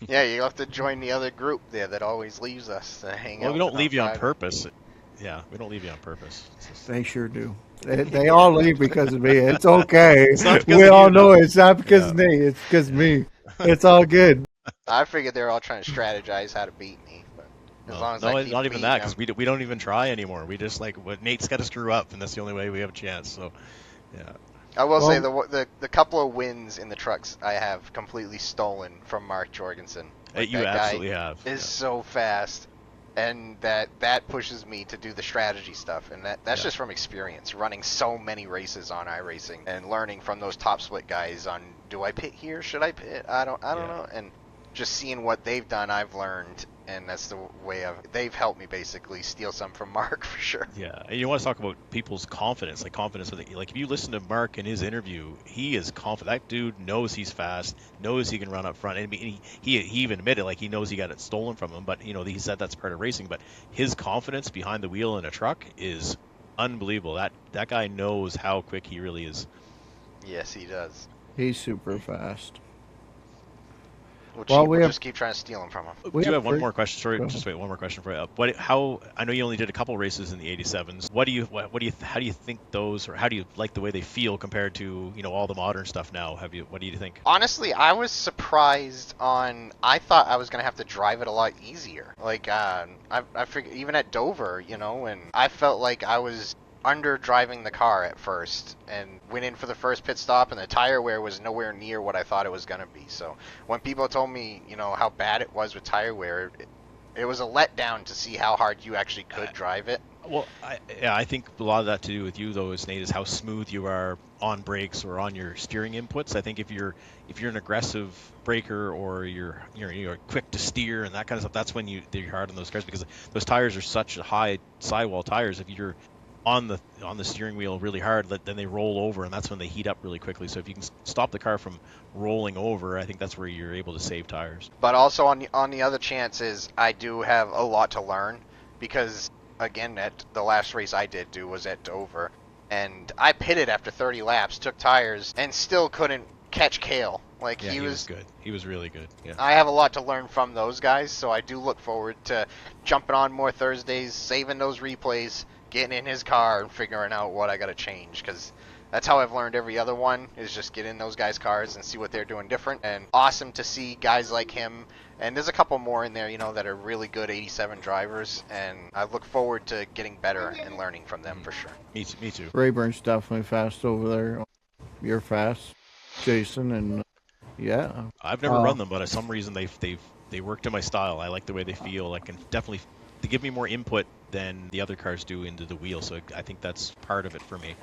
Yeah, you have to join the other group there that always leaves us to hang out. Well, we don't on leave you on Friday. purpose. Yeah, we don't leave you on purpose. It's just- They sure do. They all leave because of me. It's okay. not because We of all you, know though. it's not because Yeah. of me. It's because me. It's all good. I figured they're all trying to strategize how to beat me, but as long as I keep not even beating that, because them- we don't even try anymore. We just Nate's got to screw up, and that's the only way we have a chance. So, yeah. I will say Well- the couple of wins in the trucks I have completely stolen from Mark Jorgensen. You that absolutely guy have. is so fast, and that pushes me to do the strategy stuff, and that's just from experience, running so many races on iRacing and learning from those top split guys on, do I pit here? Should I pit? I don't know. And just seeing what they've done, I've learned, and that's the way they've helped me basically steal some from Mark for sure. Yeah, and you want to talk about people's confidence, like confidence. Like if you listen to Mark in his interview, he is confident. That dude knows he's fast, knows he can run up front, and he even admitted like he knows he got it stolen from him. But he said that's part of racing. But his confidence behind the wheel in a truck is unbelievable. That guy knows how quick he really is. Yes, he does. He's super fast. We'll we have- just keep trying to steal him from him. We do have one three- more question. Sorry, Go ahead. just wait. One more question for you. How I know you only did a couple races in the 87s. How do you think those, or how do you like the way they feel compared to all the modern stuff now? What do you think? Honestly, I was surprised I thought I was going to have to drive it a lot easier. Like, I figured, even at Dover, and I felt like I was under driving the car at first and went in for the first pit stop, and the tire wear was nowhere near what I thought it was going to be. So when people told me, how bad it was with tire wear, it was a letdown to see how hard you actually could drive it. Well, I think a lot of that to do with you though, Nate, is how smooth you are on brakes or on your steering inputs. I think if you're an aggressive braker or you're quick to steer and that kind of stuff, that's when you're hard on those cars, because those tires are such high sidewall tires. If you're on the steering wheel really hard, then they roll over, and that's when they heat up really quickly. So if you can stop the car from rolling over, I think that's where you're able to save tires. But also on the other chances, I do have a lot to learn, because again, at the last race I did do was at Dover, and I pitted after 30 laps, took tires, and still couldn't catch Cale. Like, Yeah, he was good. He was really good. Yeah. I have a lot to learn from those guys, so I do look forward to jumping on more Thursdays, saving those replays, getting in his car and figuring out what I got to change, because that's how I've learned every other one, is just get in those guys' cars and see what they're doing different. And awesome to see guys like him, and there's a couple more in there, that are really good 87 drivers, and I look forward to getting better and learning from them for sure. Me too. Rayburn's definitely fast over there. You're fast, Jason, and yeah. I've never run them, but for some reason they work to my style. I like the way they feel. I can definitely, they give me more input than the other cars do into the wheel. So I think that's part of it for me.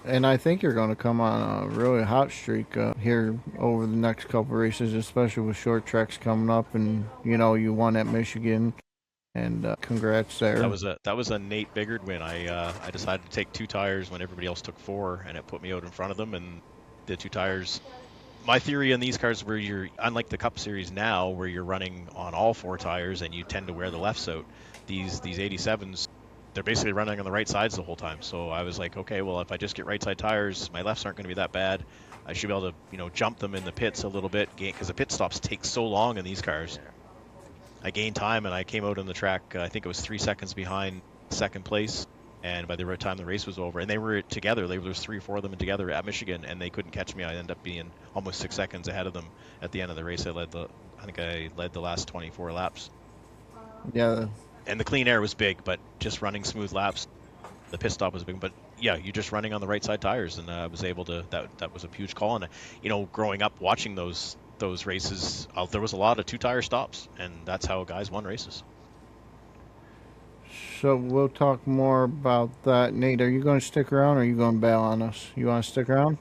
And I think you're going to come on a really hot streak here over the next couple races, especially with short tracks coming up. And, you know, you won at Michigan. And congrats there. That was a Nate Biggert win. I decided to take 2 tires when everybody else took 4, and it put me out in front of them. And the 2 tires. My theory on these cars, where you're unlike the Cup Series now, where you're running on all 4 tires and you tend to wear the lefts out. These 87s, they're basically running on the right sides the whole time. So I was like, okay, well, if I just get right side tires, my lefts aren't going to be that bad. I should be able to, you know, jump them in the pits a little bit, because the pit stops take so long in these cars. I gained time, and I came out on the track, I think it was 3 seconds behind second place, and by the time the race was over, and they were together, there was 3 or 4 of them together at Michigan, and they couldn't catch me. I ended up being almost 6 seconds ahead of them at the end of the race. I think I led the last 24 laps. Yeah. And the clean air was big, but just running smooth laps, the pit stop was big. But yeah, you're just running on the right side tires, and I was able to. That was a huge call. And you know, growing up watching those races, there was a lot of 2-tire stops, and that's how guys won races. So we'll talk more about that. Nate, are you going to stick around, or are you going to bail on us? You want to stick around?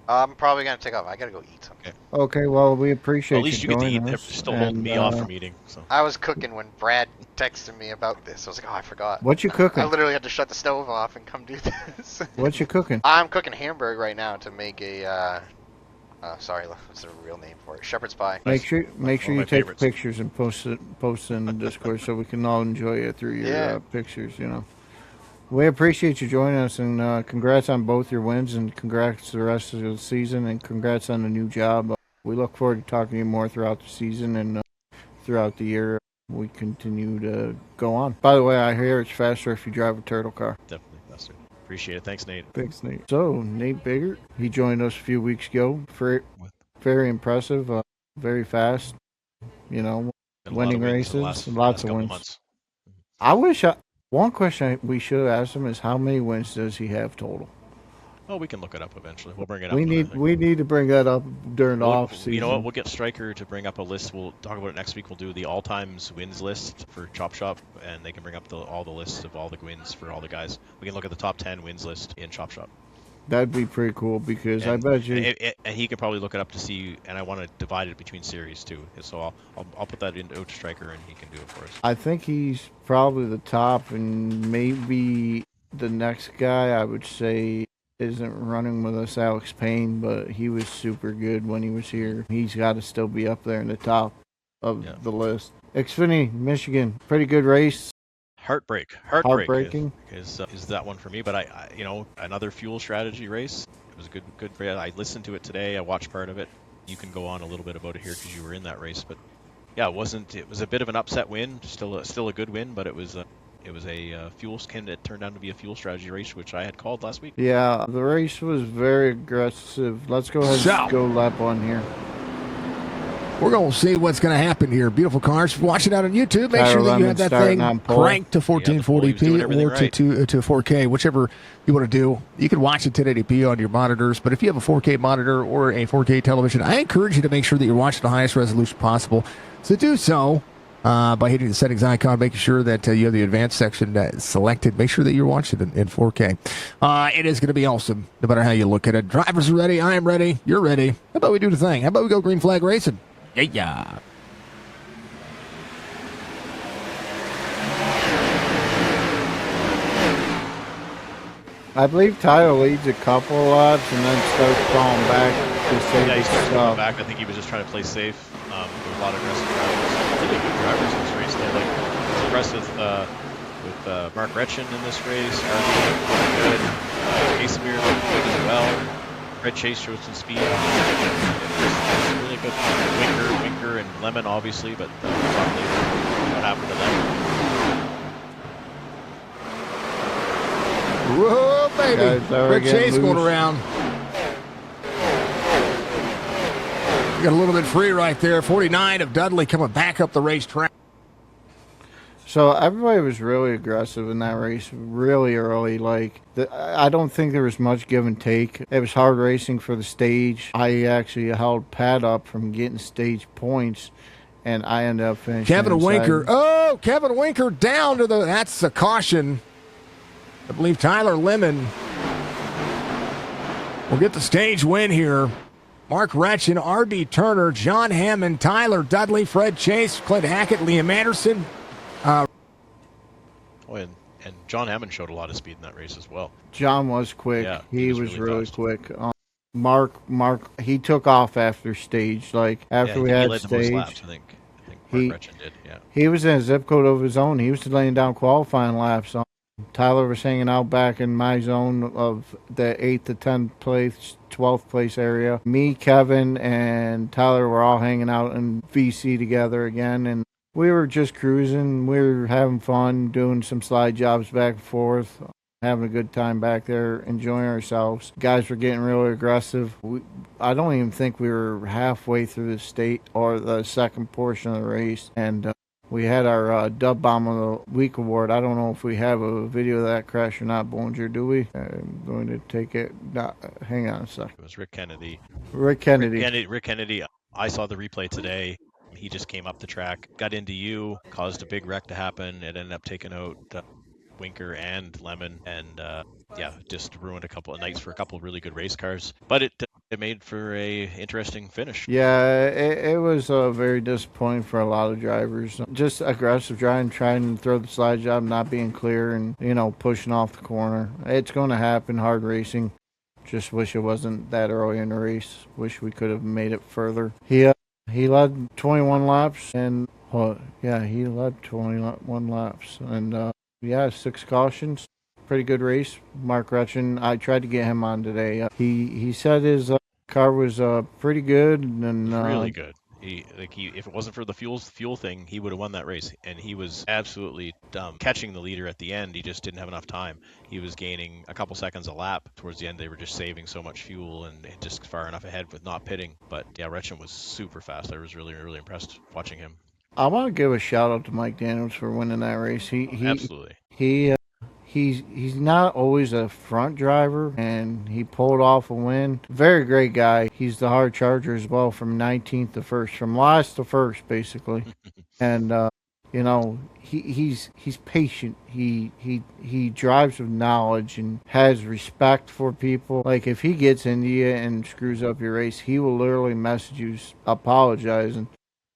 I'm probably going to take off. I got to go eat something. Okay, well, we appreciate At least you get to eat. They're us, still holding me off from eating. So. I was cooking when Brad texted me about this. I was like, oh, I forgot. What you cooking? I literally had to shut the stove off and come do this. What you cooking? I'm cooking hamburger right now to make a, sorry, what's the real name for it? Shepherd's pie. Make sure you take favorites. pictures and post it in the Discord so we can all enjoy it through your pictures, you know. We appreciate you joining us, and congrats on both your wins, and congrats to the rest of the season, and congrats on the new job. We look forward to talking to you more throughout the season and throughout the year. We continue to go on. By the way, I hear it's faster if you drive a turtle car. Definitely faster. Appreciate it. Thanks, Nate. Thanks, Nate. So, Nate Biggert, he joined us a few weeks ago. Very impressive, very fast, you know, winning races, lots of wins. Months. One question we should have asked him is how many wins does he have total? Oh, we can look it up eventually. We'll bring it up. We need to bring that up during the off season. You know what? We'll get Stryker to bring up a list. We'll talk about it next week. We'll do the all-times wins list for Chop Shop, and they can bring up all the lists of all the wins for all the guys. We can look at the top 10 wins list in Chop Shop. That'd be pretty cool because I bet you. And he can probably look it up to see. And I want to divide it between series too. So I'll put that into Stryker, and he can do it for us. I think he's probably the top, and maybe the next guy I would say isn't running with us, Alex Payne, but he was super good when he was here. He's got to still be up there in the top of the list. Xfinity, Michigan, pretty good race. Heartbreaking is that one for me. But I another fuel strategy race. It was a good race. I listened to it today. I watched part of it. You can go on a little bit about it here because you were in that race. But yeah, it was a bit of an upset win. Still a good win, but it was a fuel skin. It turned out to be a fuel strategy race, which I had called last week. Yeah, the race was very aggressive. Let's go ahead and go lap one here. We're going to see what's going to happen here. Beautiful cars. Watch it out on YouTube. Make sure that you have that thing cranked to 1440p or to 4K, whichever you want to do. You can watch it 1080p on your monitors, but if you have a 4K monitor or a 4K television, I encourage you to make sure that you're watching the highest resolution possible. So do so by hitting the settings icon, making sure that you have the advanced section selected. Make sure that you're watching it in 4K. It is going to be awesome, no matter how you look at it. Drivers are ready. I am ready. You're ready. How about we do the thing? How about we go green flag racing? Yeah. I believe Tyler leads a couple of laps and then starts falling back to save he started stuff. falling back. I think he was just trying to play safe. There were a lot of aggressive drivers. Really good drivers in this race. It's impressive with Mark Retchen in this race. Really good. Casimir looked good as well. Red Chase showed some speed. It's really good. Winker, and Lemon, obviously, but we'll talk later what happened to them. Whoa, baby. Red Chase going around. You got a little bit free right there. 49 of Dudley coming back up the racetrack. So everybody was really aggressive in that race really early. I don't think there was much give and take. It was hard racing for the stage. I actually held Pat up from getting stage points, and I ended up finishing Kevin inside. Winker. Oh, Kevin Winker down to that's a caution. I believe Tyler Lemon will get the stage win here. Mark Retchen, R.B. Turner, John Hammond, Tyler Dudley, Fred Chase, Clint Hackett, Liam Anderson. And John Hammond showed a lot of speed in that race as well. John was quick. Yeah, he was really fast. quick. Mark, he took off after stage. Like after we he had led the stage, most laps, I think Mark Retchen did. Yeah. he was in a zip code of his own. He was laying down qualifying laps. Tyler was hanging out back in my zone of the 8th to 10th place, 12th place area. Me, Kevin, and Tyler were all hanging out in VC together again, and we were just cruising. We were having fun, doing some slide jobs back and forth, having a good time back there, enjoying ourselves. Guys were getting really aggressive. I don't even think we were halfway through the state or the second portion of the race, and we had our Dub Bomb of the Week award. I don't know if we have a video of that crash or not, Bollinger, do we? I'm going to take it. Hang on a second. It was Rick Kennedy. Rick Kennedy. Rick Kennedy. I saw the replay today. He just came up the track, got into you, caused a big wreck to happen. It ended up taking out Winker and Lemon, and just ruined a couple of nights for a couple of really good race cars. But it made for a interesting finish. Yeah, it was very disappointing for a lot of drivers. Just aggressive driving, trying to throw the slide job, not being clear, and pushing off the corner. It's going to happen. Hard racing. Just wish it wasn't that early in the race. Wish we could have made it further. He led 21 laps, and he led 21 laps, and 6 cautions. Pretty good race. Mark Retchen, I tried to get him on today. He said his car was pretty good, and really good. If it wasn't for the fuel thing, he would have won that race. And he was absolutely catching the leader at the end. He just didn't have enough time. He was gaining a couple seconds a lap towards the end. They were just saving so much fuel and just far enough ahead with not pitting. But yeah, Retchen was super fast. I was really, really impressed watching him. I want to give a shout out to Mike Daniels for winning that race. Absolutely. He's not always a front driver, and he pulled off a win. Very great guy. He's the hard charger as well, from 19th to 1st, from last to 1st, basically. And he's patient. He drives with knowledge and has respect for people. Like if he gets into you and screws up your race, he will literally message you apologizing,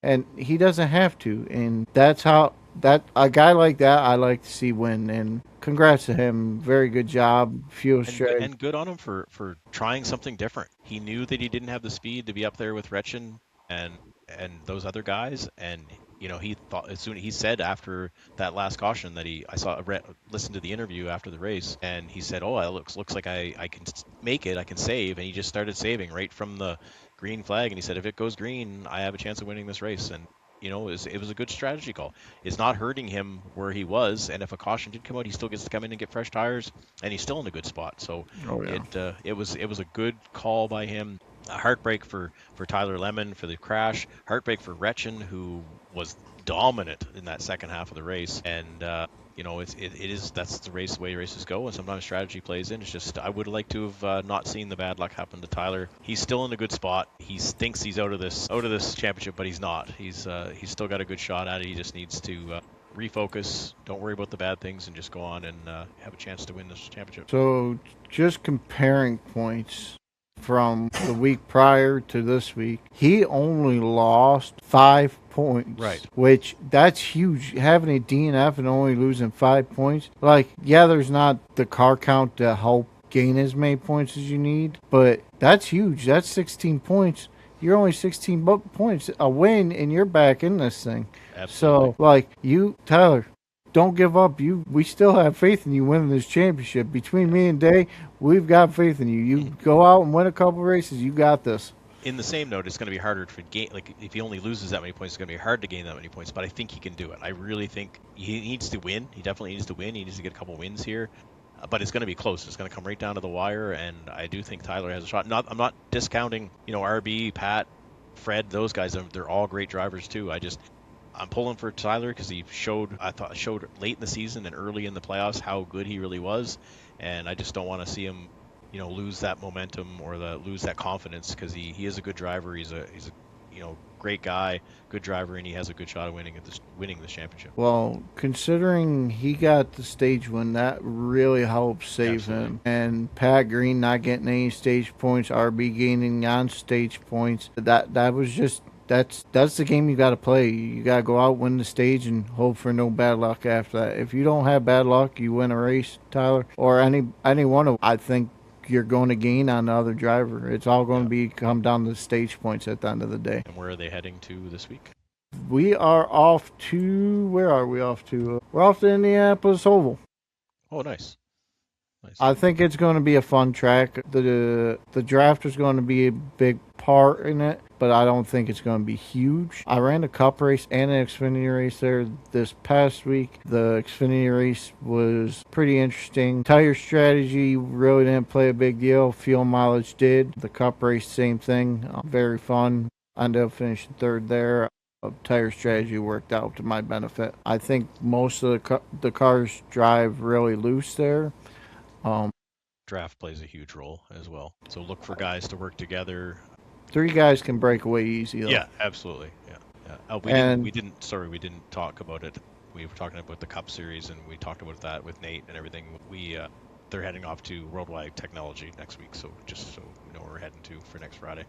and he doesn't have to. And that's how. That a guy like that I like to see win, and congrats to him. Very good job. And good on him for trying something different. He knew that he didn't have the speed to be up there with Retchen and those other guys, and he thought he said after that last caution that listened to the interview after the race, and he said, it looks like I can make it, I can save, and he just started saving right from the green flag, and he said, if it goes green, I have a chance of winning this race. And it was a good strategy call. It's not hurting him where he was, and if a caution did come out, he still gets to come in and get fresh tires, and he's still in a good spot. So it was a good call by him. A heartbreak for Tyler Lemon for the crash. Heartbreak for Retchen, who was dominant in that second half of the race. And that's the way races go, and sometimes strategy plays in. It's just I would like to have not seen the bad luck happen to Tyler. He's still in a good spot. He thinks he's out of this championship, but he's not. He's still got a good shot at it. He just needs to refocus. Don't worry about the bad things, and just go on and have a chance to win this championship. So just comparing points from the week prior to this week, he only lost 5 points. Right. Which, that's huge. Having a DNF and only losing 5 points. There's not the car count to help gain as many points as you need, but that's huge. That's 16 points. You're only 16 points a win, and you're back in this thing. Absolutely. So, Tyler, don't give up. We still have faith in you winning this championship. Between me and Day, we've got faith in you. You go out and win a couple races. You got this. In the same note, it's going to be harder to gain. If he only loses that many points, it's going to be hard to gain that many points. But I think he can do it. I really think he needs to win. He definitely needs to win. He needs to get a couple wins here. But it's going to be close. It's going to come right down to the wire. And I do think Tyler has a shot. I'm not discounting, RB, Pat, Fred, those guys. They're all great drivers too. I'm pulling for Tyler because he showed late in the season and early in the playoffs how good he really was, and I just don't want to see him, lose that momentum or lose that confidence, because he is a good driver. He's a great guy, good driver, and he has a good shot of winning this championship. Well, considering he got the stage win, that really helped save Absolutely. him. And Pat Green not getting any stage points, RB gaining on-stage points. That was just that's the game you got to play. You got to go out, win the stage, and hope for no bad luck after that. If you don't have bad luck, you win a race, Tyler, or any one of. I think you're going to gain on the other driver. It's all going to come down to stage points at the end of the day. And where are they heading to this week? We are off to, where are we off to? We're off to Indianapolis Oval. Oh, nice. I think it's going to be a fun track. The draft is going to be a big part in it, but I don't think it's going to be huge. I ran a Cup race and an Xfinity race there this past week. The Xfinity race was pretty interesting. Tire strategy really didn't play a big deal. Fuel mileage did. The Cup race, same thing. Very fun. I ended up finishing third there. Tire strategy worked out to my benefit. I think most of the cars drive really loose there. Draft plays a huge role as well. So look for guys to work together. 3 guys can break away easy, though. Yeah, absolutely. Yeah. We didn't talk about it. We were talking about the Cup Series, and we talked about that with Nate and everything. They're heading off to Worldwide Technology next week, so just so you know where we're heading to for next Friday.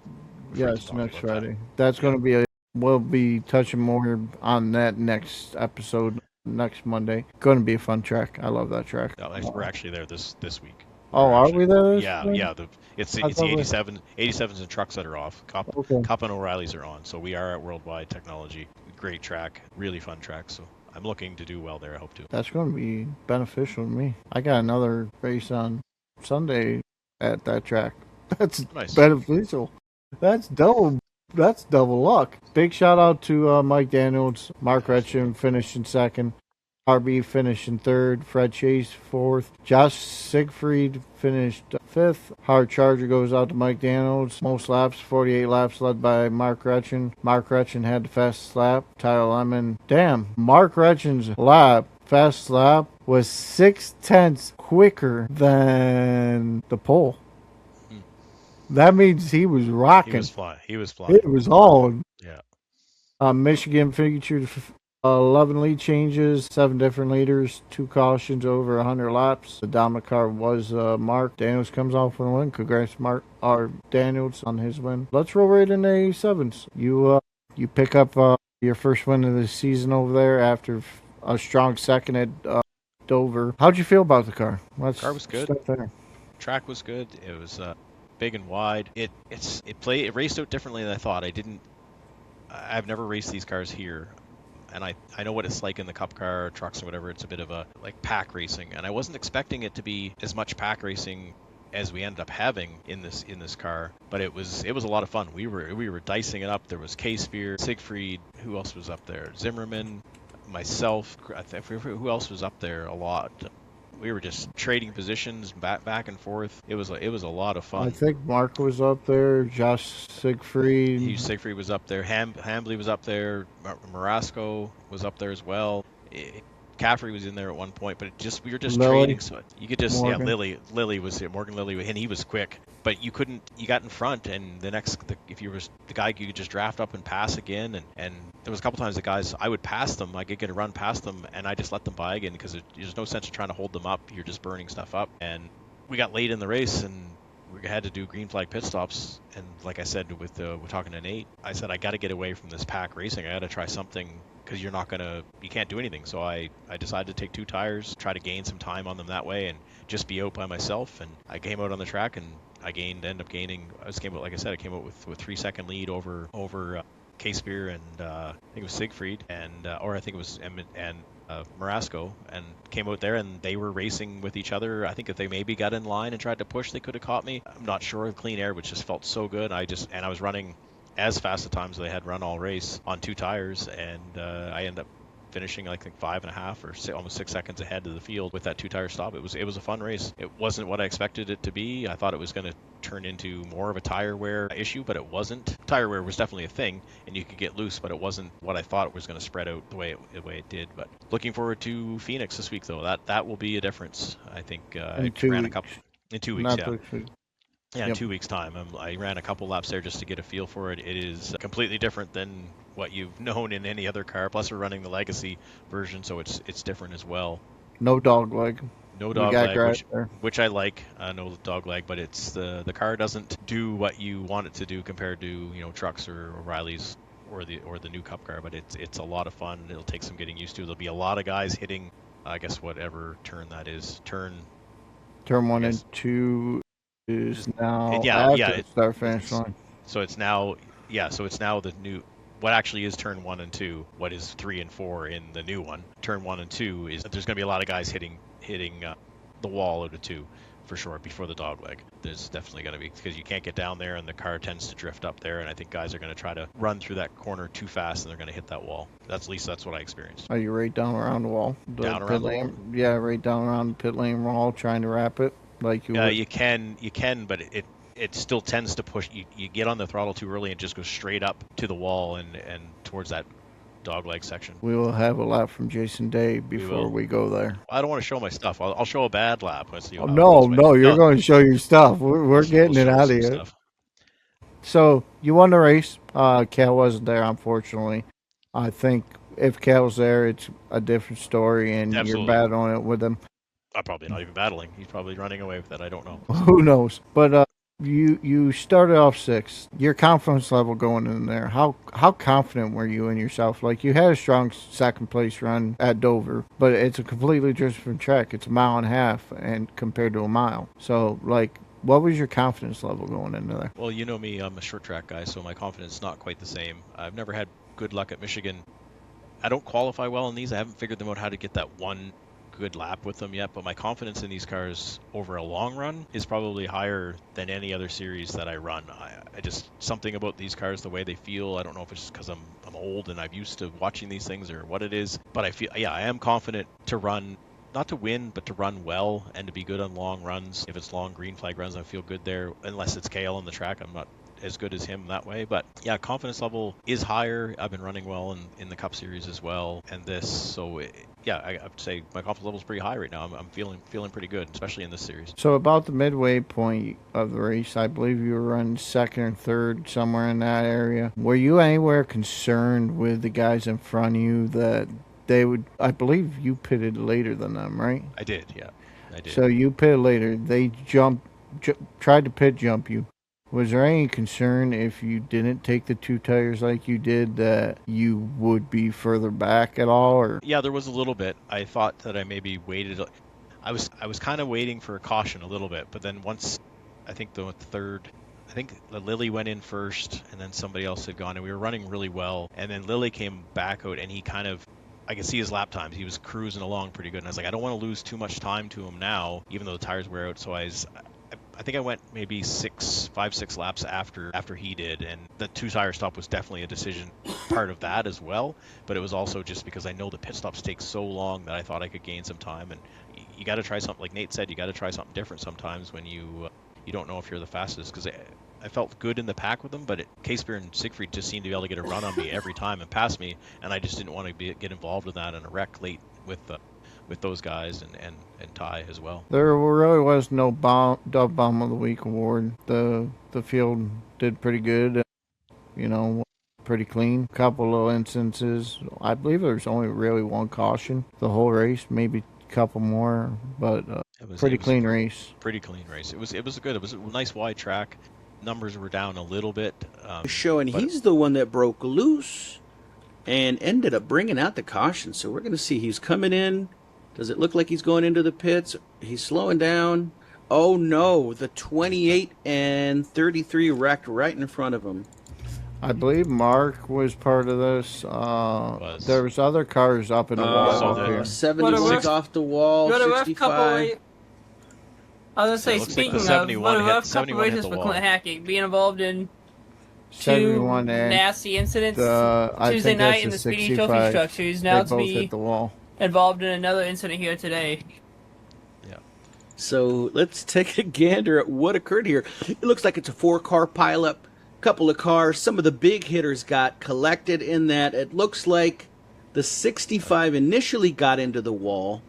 Yes, next Friday. That's going to be we'll be touching more on that next episode, next Monday. Going to be a fun track. I love that track. We're actually there this week. Oh, are we there? Yeah. It's the 87s and trucks that are off. Cup and O'Reilly's are on. So we are at Worldwide Technology. Great track, really fun track. So I'm looking to do well there. I hope to. That's going to be beneficial to me. I got another race on Sunday at that track. That's nice. Beneficial. That's double luck. Big shout out to Mike Daniels, Mark Retchen finishing second. RB finished in third, Fred Chase fourth, Josh Siegfried finished fifth. Hard Charger goes out to Mike Daniels. Most laps, 48 laps, led by Mark Retchen. Mark Retchen had the fastest lap. Tyler Lemon. Damn, Mark Retchen's fast lap was 6/10 quicker than the pole. That means he was rocking. He was flying. It was on. Yeah. Michigan featured 11 lead changes, 7 different leaders, 2 cautions over 100 laps. The dominant car was Mark. Daniels comes off with a win. Congrats, Mark Daniels, on his win. Let's roll right into A7s. You pick up your first win of the season over there after a strong second at Dover. How'd you feel about the car? The car was good. Track was good. It was big and wide. It raced out differently than I thought. I've never raced these cars here. And I know what it's like in the Cup car, trucks, or whatever. It's a bit of a pack racing, and I wasn't expecting it to be as much pack racing as we ended up having in this car. But it was a lot of fun. We were dicing it up. There was K-Spear, Siegfried. Who else was up there? Zimmerman, myself. Who else was up there? A lot. We were just trading positions back and forth. It was a lot of fun. I think Mark was up there. Josh Siegfried. Siegfried was up there. Hambley was up there. Marasco was up there as well. Caffrey was in there at one point, but we were just Lily. trading. So you could just Morgan. Lily was here. Morgan Lily, and he was quick. But you got in front, and if you were the guy, you could just draft up and pass again. And there was a couple times the guys, I would pass them, I could get a run past them, and I just let them by again because there's no sense of trying to hold them up. You're just burning stuff up. And we got late in the race, and we had to do green flag pit stops. And like I said, we're talking to Nate, I said I got to get away from this pack racing. I got to try something because you can't do anything. So I decided to take 2 tires, try to gain some time on them that way, and just be out by myself. And I came out on the track, and I ended up gaining. I came out with 3-second lead over K-Spear and I think it was Siegfried or I think it was Marasco, and came out there, and they were racing with each other. I think if they maybe got in line and tried to push, they could have caught me. I'm not sure. Clean air, which just felt so good. I was running as fast at times as they had run all race on 2 tires, and I ended up finishing I think 5.5 or almost 6 seconds ahead of the field with that 2-tire stop. It was a fun race. It wasn't what I expected it to be. I thought it was going to turn into more of a tire wear issue, but it wasn't. Tire wear was definitely a thing, and you could get loose, but it wasn't what I thought it was going to spread out the way it did. But looking forward to Phoenix this week, though. That will be a difference. I think I ran a couple in 2 weeks. Yeah, in Yep. 2 weeks' time. I ran a couple laps there just to get a feel for it. It is completely different than what you've known in any other car. Plus, we're running the Legacy version, so it's different as well. No dog leg. No We dog got leg, grass there. which I like. No dog leg, but it's the car doesn't do what you want it to do compared to trucks or O'Reilly's or the new Cup car. But it's a lot of fun. It'll take some getting used to. There'll be a lot of guys hitting. I guess whatever turn that is. Turn 1 yes. and 2 is now Yeah, after yeah, the start finish line. So it's now the new. What actually is turn 1 and 2? What is 3 and 4 in the new one? Turn 1 and 2 is there's going to be a lot of guys hitting the wall out of 2 for sure before the dog leg. There's definitely going to be, because you can't get down there and the car tends to drift up there, and I think guys are going to try to run through that corner too fast and they're going to hit that wall. At least that's what I experienced. Are you right down around the wall? Down around the wall? Yeah, right down around the pit lane wall, trying to wrap it like you would. You can, but it still tends to push. You get on the throttle too early and just go straight up to the wall and towards that dog leg section. We will have a lap from Jason Day before we go there. I don't want to show my stuff. I'll show a bad lap. Let's see how it No, goes. you're going to show your stuff. We're getting it We'll show out of some here. stuff. So you won the race. Cal wasn't there, unfortunately. I think if Cal's there, it's a different story, and Absolutely. you're battling it with him. I'm probably not even battling. He's probably running away with it. I don't know. Who knows? But you started off 6th. Your confidence level going in there. How confident were you in yourself? Like, you had a strong second place run at Dover, but it's a completely different track. It's a mile and a half, and compared to a mile. So, like, what was your confidence level going into there? Well, you know me. I'm a short track guy, so my confidence is not quite the same. I've never had good luck at Michigan. I don't qualify well in these. I haven't figured them out how to get that one good lap with them yet, but my confidence in these cars over a long run is probably higher than any other series that I run. I just, something about these cars, the way they feel, I don't know if it's just because I'm old and I'm used to watching these things or what it is, but I feel, I am confident to run, not to win, but to run well and to be good on long runs. If it's long green flag runs, I feel good there, unless it's Kale on the track. I'm not as good as him that way, but yeah, confidence level is higher. I've been running well in the Cup Series as well, and this, so I would say my confidence level is pretty high right now. I'm feeling pretty good, especially in this series. So about the midway point of the race, I believe you were running 2nd or 3rd, somewhere in that area. Were you anywhere concerned with the guys in front of you that they would, I believe you pitted later than them, right? I did, yeah. I did. So you pitted later. They tried to pit jump you. Was there any concern if you didn't take the 2 tires like you did that you would be further back at all? Or yeah, there was a little bit. I thought that I maybe waited. I was kind of waiting for a caution a little bit, but then once I think the third, I think Lily went in first, and then somebody else had gone, and we were running really well. And then Lily came back out, and he kind of, I could see his lap times. He was cruising along pretty good, and I was like, I don't want to lose too much time to him now, even though the tires were out. So I think I went maybe 5-6 laps after he did, and the 2 tire stop was definitely a decision part of that as well, but it was also just because I know the pit stops take so long that I thought I could gain some time, and you got to try something, like Nate said, you got to try something different sometimes when you don't know if you're the fastest, because I felt good in the pack with them, but K-Spear and Siegfried just seemed to be able to get a run on me every time and pass me, and I just didn't want to get involved in that in a wreck late with those guys and Ty as well. there really was no Dove Bomb of the Week award. The field did pretty good, pretty clean. Couple of instances. I believe there was only really 1 caution the whole race, maybe a couple more, but pretty clean race. Pretty clean race. It was good. It was a nice wide track. Numbers were down a little bit. Showing he's the one that broke loose and ended up bringing out the caution. So we're going to see he's coming in. Does it look like he's going into the pits? He's slowing down. Oh no, the 28 and 33 wrecked right in front of him. I believe Mark was part of this. There was other cars up in the wall up here. 71's off the wall, 65. I was going to say, speaking of, what a rough couple 71 hit races the for wall. Clint Hackett, being involved in 2 71 and nasty incidents I Tuesday think night that's in the the Speedy 65. Trophy truck series, now They to both be hit the wall. involved in another incident here today. So let's take a gander at what occurred here. It looks like it's a 4-car pileup. Couple of cars. Some of the big hitters got collected in that. It looks like the 65 initially got into the wall.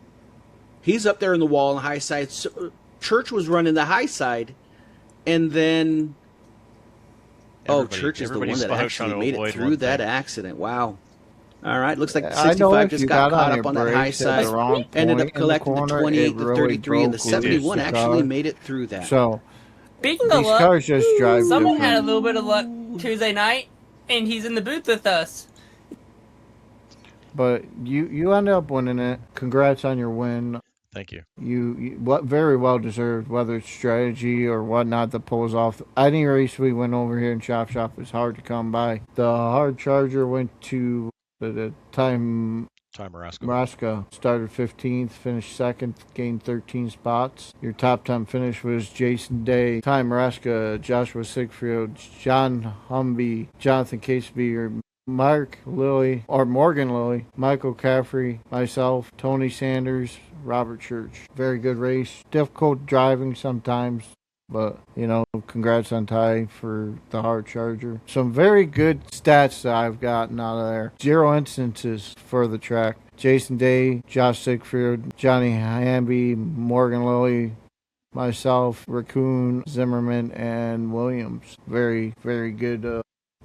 He's up there in the wall on the high side. So Church was running the high side. And then, Everybody- Church is the everybody one that spun out actually trying to made it avoid through one that thing. accident. Wow. All right, looks like I know 65 if just you got got caught on up your on that high brakes at side, the wrong ended point up in the collecting the corner, 28, it the really 33, and the broke 71 the actually car. made it through that. So Speaking of these luck, cars just drive someone had a different. little bit of luck Tuesday night, and he's in the booth with us. But you end up winning it. Congrats on your win. Thank you. You what very well deserved, whether it's strategy or whatnot that pulls off. Any race we went over here in Chop Shop is hard to come by. The hard charger went to the time Time Marasco. Nebraska, started 15th, finished second, gained 13 spots. Your top 10 finish was Jason Day, Ty Nebraska, Joshua Sigfield, John Humby, Jonathan Caseby, Mark Lilly, or Morgan Lilly, Michael Caffrey, myself, Tony Sanders, Robert Church. Very good race. Difficult driving sometimes. But, congrats on Ty for the hard charger. Some very good stats that I've gotten out of there. 0 instances for the track. Jason Day, Josh Sigfield, Johnny Hamby, Morgan Lilly, myself, Raccoon, Zimmerman, and Williams. Very, very good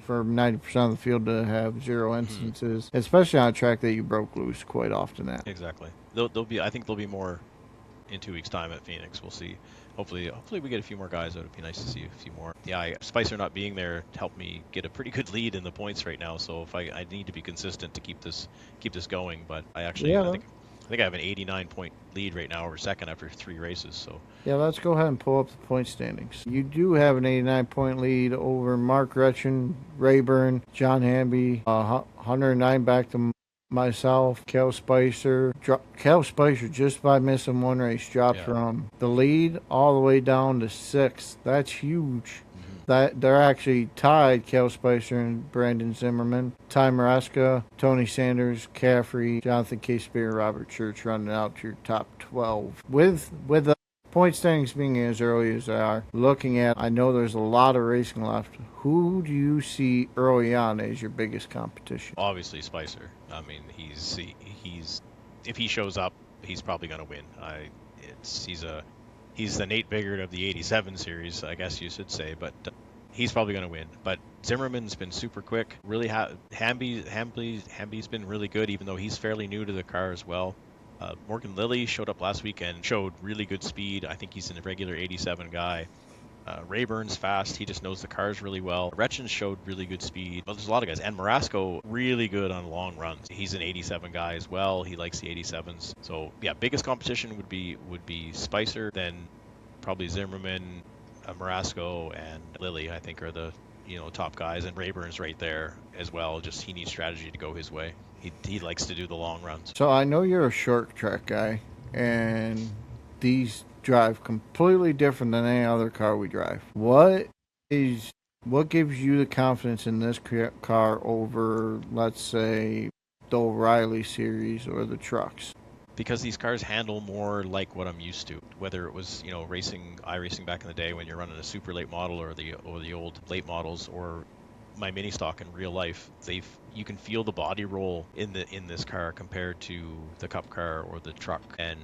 for 90% of the field to have 0 instances, especially on a track that you broke loose quite often at. Exactly. I think there'll be more in 2 weeks' time at Phoenix. We'll see. Hopefully we get a few more guys out. It'd be nice to see a few more. Yeah, Spicer not being there helped me get a pretty good lead in the points right now. So if I need to be consistent to keep this going. But I actually I think I have an 89-point lead right now over second after 3 races. So yeah, let's go ahead and pull up the point standings. You do have an 89-point lead over Mark Gretchen, Rayburn, John Hamby, 109 back to myself, Cal Spicer. Cal Spicer, just by missing one race, dropped from the lead all the way down to 6th. That's huge. That they're actually tied, Cal Spicer and Brandon Zimmerman. Ty Maraska, Tony Sanders, Caffrey, Jonathan K. Spear, Robert Church running out to your top 12. With the point standings being as early as they are, looking at, I know there's a lot of racing left. Who do you see early on as your biggest competition? obviously Spicer. I mean, he's if he shows up, he's probably going to win. He's the Nate Biggert of the 87 series, I guess you should say, but he's probably going to win. But Zimmerman's been super quick. Really, Hamby's been really good, even though he's fairly new to the car as well. Morgan Lilly showed up last week and showed really good speed. I think he's a regular 87 guy. Rayburn's fast. He just knows the cars really well. Retchen showed really good speed. But there's a lot of guys. And Marasco, really good on long runs. He's an 87 guy as well. He likes the 87s. So, yeah, biggest competition would be Spicer, then probably Zimmerman, Marasco, and Lilly, I think, are the top guys. And Rayburn's right there as well. Just he needs strategy to go his way. He likes to do the long runs. So I know you're a short track guy, and these drive completely different than any other car we drive. What gives you the confidence in this car over, let's say, the O'Reilly series or the trucks? Because these cars handle more like what I'm used to. Whether it was iRacing back in the day when you're running a super late model or the old late models, or my mini stock in real life, you can feel the body roll in this car compared to the Cup car or the truck. And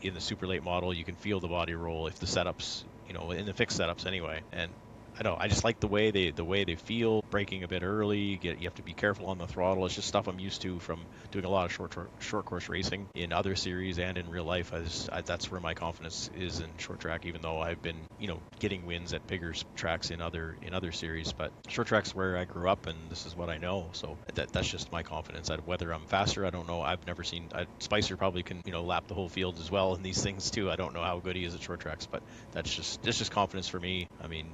in the super late model, you can feel the body roll if the setups, in the fixed setups anyway. And I just like the way they feel, braking a bit early. You have to be careful on the throttle. It's just stuff I'm used to from doing a lot of short course racing in other series and in real life. That's where my confidence is in short track, even though I've been getting wins at bigger tracks in other series. But short track's where I grew up, and this is what I know. So that's just my confidence. Whether I'm faster, I don't know. I've never seen Spicer probably can lap the whole field as well in these things too. I don't know how good he is at short tracks, but that's just confidence for me. I mean,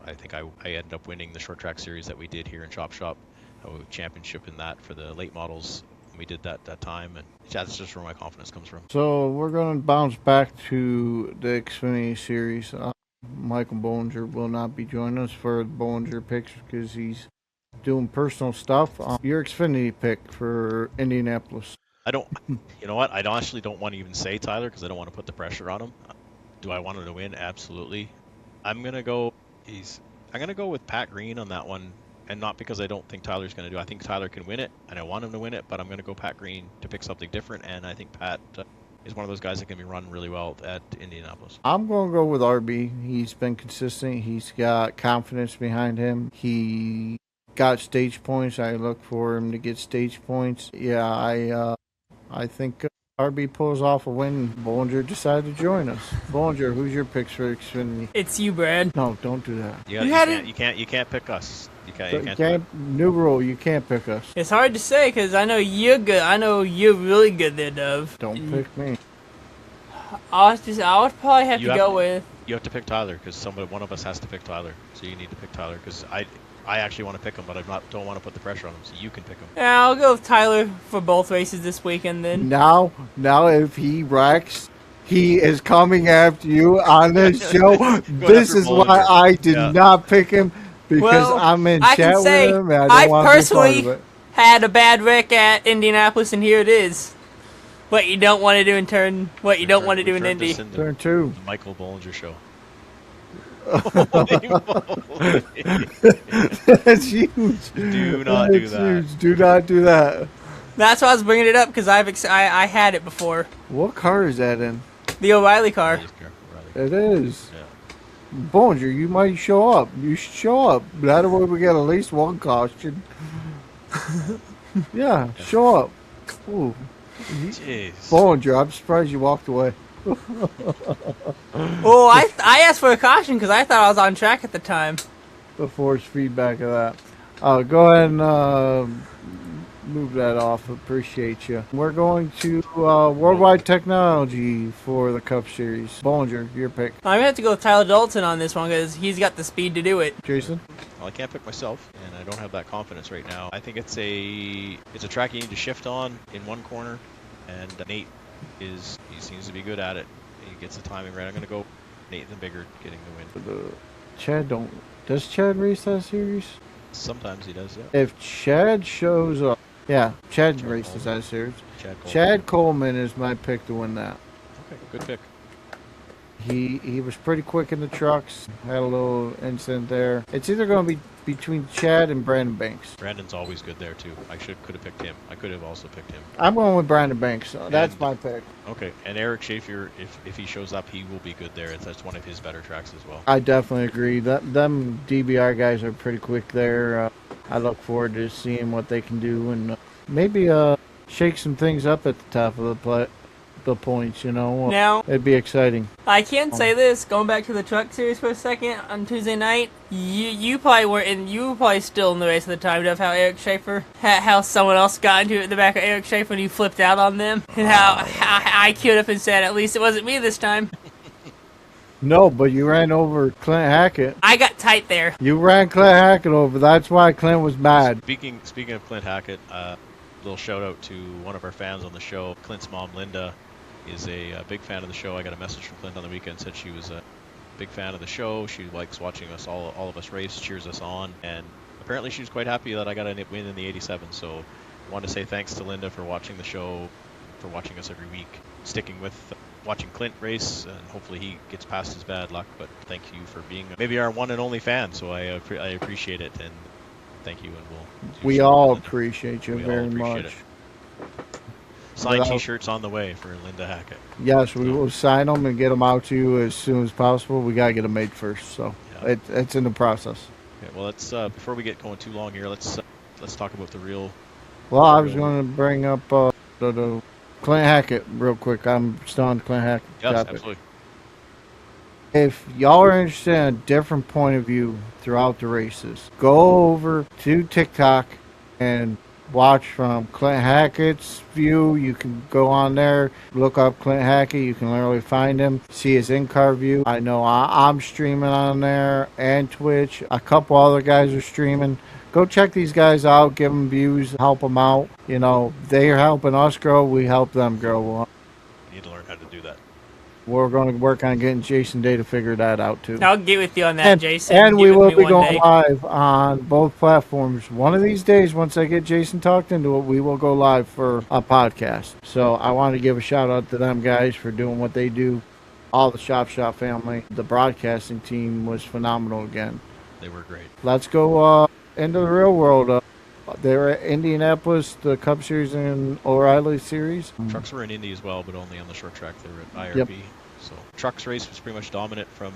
I think I ended up winning the short track series that we did here in Chop Shop, a championship in that for the late models. We did that time, and that's just where my confidence comes from. So we're going to bounce back to the Xfinity series. Michael Bollinger will not be joining us for the Bollinger picks because he's doing personal stuff. Your Xfinity pick for Indianapolis. I don't, you know what? I actually don't want to even say Tyler because I don't want to put the pressure on him. Do I want him to win? Absolutely. I'm gonna go with Pat Green on that one, and not because I don't think Tyler's going to do. I think Tyler can win it, and I want him to win it, but I'm going to go Pat Green to pick something different, and I think Pat is one of those guys that can be run really well at Indianapolis. I'm going to go with RB. He's been consistent. He's got confidence behind him. He got stage points. I look for him to get stage points. Yeah, I think RB pulls off a win. Bollinger decided to join us. Bollinger, who's your picks for Xfinity? It's you, Brad. No, don't do that. You can't pick us. You can't. New rule, you can't pick us. It's hard to say because I know you're good. I know you're really good there, Dove. Don't pick me. I would probably have to go with. You have to pick Tyler because one of us has to pick Tyler. So you need to pick Tyler because I actually want to pick him, but don't want to put the pressure on him. So you can pick him. Yeah, I'll go with Tyler for both races this weekend then. Now, if he wrecks, he is coming after you on this show. This is why I did not pick him, because I'm in chat with him and I don't want to be part of it. Had a bad wreck at Indianapolis, and here it is. What you don't want to do in turn, what you don't want to do in Indy. Turn 2. The Michael Bollinger show. That's huge. Do not do that. Huge. Do not do that. That's why I was bringing it up, because I had it before. What car is that in? The O'Reilly car. It is. Yeah. Bollinger, you might show up. You should show up. That way we get at least one caution. Yeah, show up. Ooh. Jeez. Bollinger, I'm surprised you walked away. Oh, I asked for a caution because I thought I was on track at the time. The force feedback of that. Go ahead and move that off. Appreciate you. We're going to Worldwide Technology for the Cup Series. Bollinger, your pick. I'm going to have to go with Tyler Dalton on this one because he's got the speed to do it. Jason? Well, I can't pick myself, and I don't have that confidence right now. I think it's a track you need to shift on in one corner, and Nate he seems to be good at it. He gets the timing right. I'm going to go Nathan Biggert getting the win. Does Chad race that series? Sometimes he does, yeah. If Chad shows up, yeah, Chad races that series. Chad Coleman is my pick to win that. Okay, good pick. He was pretty quick in the trucks. Had a little incident there. It's either going to be between Chad and Brandon Banks. Brandon's always good there too. I could have picked him. I could have also picked him. I'm going with Brandon Banks. So that's my pick. Okay, and Eric Schaefer, if he shows up, he will be good there. That's one of his better tracks as well. I definitely agree. Them DBR guys are pretty quick there. I look forward to seeing what they can do and maybe shake some things up at the top of the points, Now, it'd be exciting. I can say this, going back to the truck series for a second, on Tuesday night, you probably were you were probably still in the race at the time, of how Eric Schaefer, how someone else got into it in the back of Eric Schaefer and he flipped out on them, and how I queued up and said, at least it wasn't me this time. No, but you ran over Clint Hackett. I got tight there. You ran Clint Hackett over. That's why Clint was mad. Speaking of Clint Hackett, little shout out to one of our fans on the show. Clint's mom, Linda, is a big fan of the show. I got a message from Clint on the weekend, said she was a big fan of the show. She likes watching us all of us race, cheers us on, and apparently she was quite happy that I got a win in the 87. So I want to say thanks to Linda for watching the show, for watching us every week, sticking with watching Clint race, and hopefully he gets past his bad luck. But thank you for being maybe our one and only fan. So I appreciate it, and thank you. And we all appreciate you very much. Signed T-shirts on the way for Linda Hackett. Yes, we will sign them and get them out to you as soon as possible. We gotta get them made first, so it's in the process. Okay, well, let's before we get going too long here, let's talk about the real. Well, I was going to bring up the Clint Hackett real quick. I'm still on Clint Hackett. Yes, topic. absolutely. If y'all are interested in a different point of view throughout the races, go over to TikTok and watch from Clint Hackett's view. You can go on there, look up Clint Hackett. You can literally find him, see his in-car view. I know I'm streaming on there and Twitch. A couple other guys are streaming. Go check these guys out, give them views, help them out. They're helping us grow. We help them grow. We need to learn how to do that. We're going to work on getting Jason Day to figure that out, too. I'll get with you on that, Jason. And we will be going live on both platforms. One of these days, once I get Jason talked into it, we will go live for a podcast. So I want to give a shout-out to them guys for doing what they do. All the Shop family. The broadcasting team was phenomenal again. They were great. Let's go into the real world. They were at Indianapolis, the Cup Series and O'Reilly Series. Trucks were in Indy as well, but only on the short track. They were at IRB. Yep. So trucks race was pretty much dominant from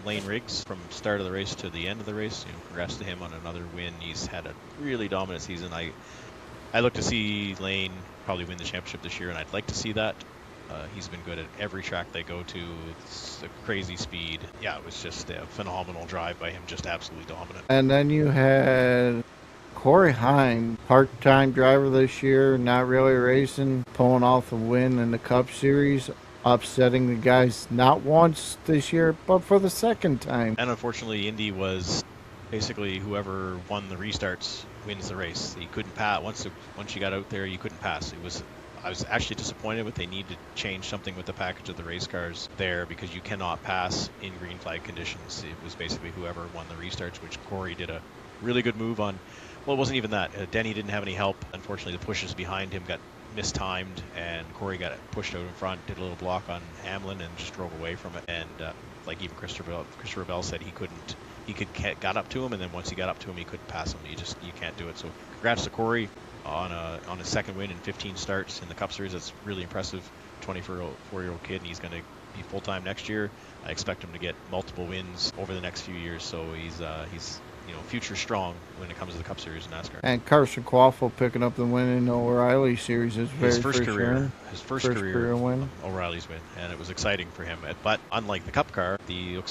Lane Riggs from start of the race to the end of the race. Congrats to him on another win. He's had a really dominant season. I look to see Lane probably win the championship this year, and I'd like to see that. He's been good at every track they go to. It's a crazy speed. Yeah, it was just a phenomenal drive by him, just absolutely dominant. And then you had Corey Heim, part-time driver this year, not really racing, pulling off a win in the Cup Series, upsetting the guys not once this year, but for the second time. And unfortunately, Indy was basically whoever won the restarts wins the race. You couldn't pass once you got out there. You couldn't pass. I was actually disappointed with they need to change something with the package of the race cars there, because you cannot pass in green flag conditions. It was basically whoever won the restarts, which Corey did a really good move on. Well, it wasn't even that. Denny didn't have any help. Unfortunately, the pushes behind him got mistimed, and Corey got pushed out in front, did a little block on Hamlin, and just drove away from it. And like even Christopher Bell said, got up to him, and then once he got up to him, he couldn't pass him. You can't do it. So congrats to Corey on his second win in 15 starts in the Cup Series. That's really impressive. 24-year-old kid, and he's going to be full-time next year. I expect him to get multiple wins over the next few years. So he's future strong when it comes to the Cup Series in NASCAR. And Carson Quaffle picking up the win in the O'Reilly Series, his first career win. O'Reilly's win, and it was exciting for him. But unlike the Cup car, the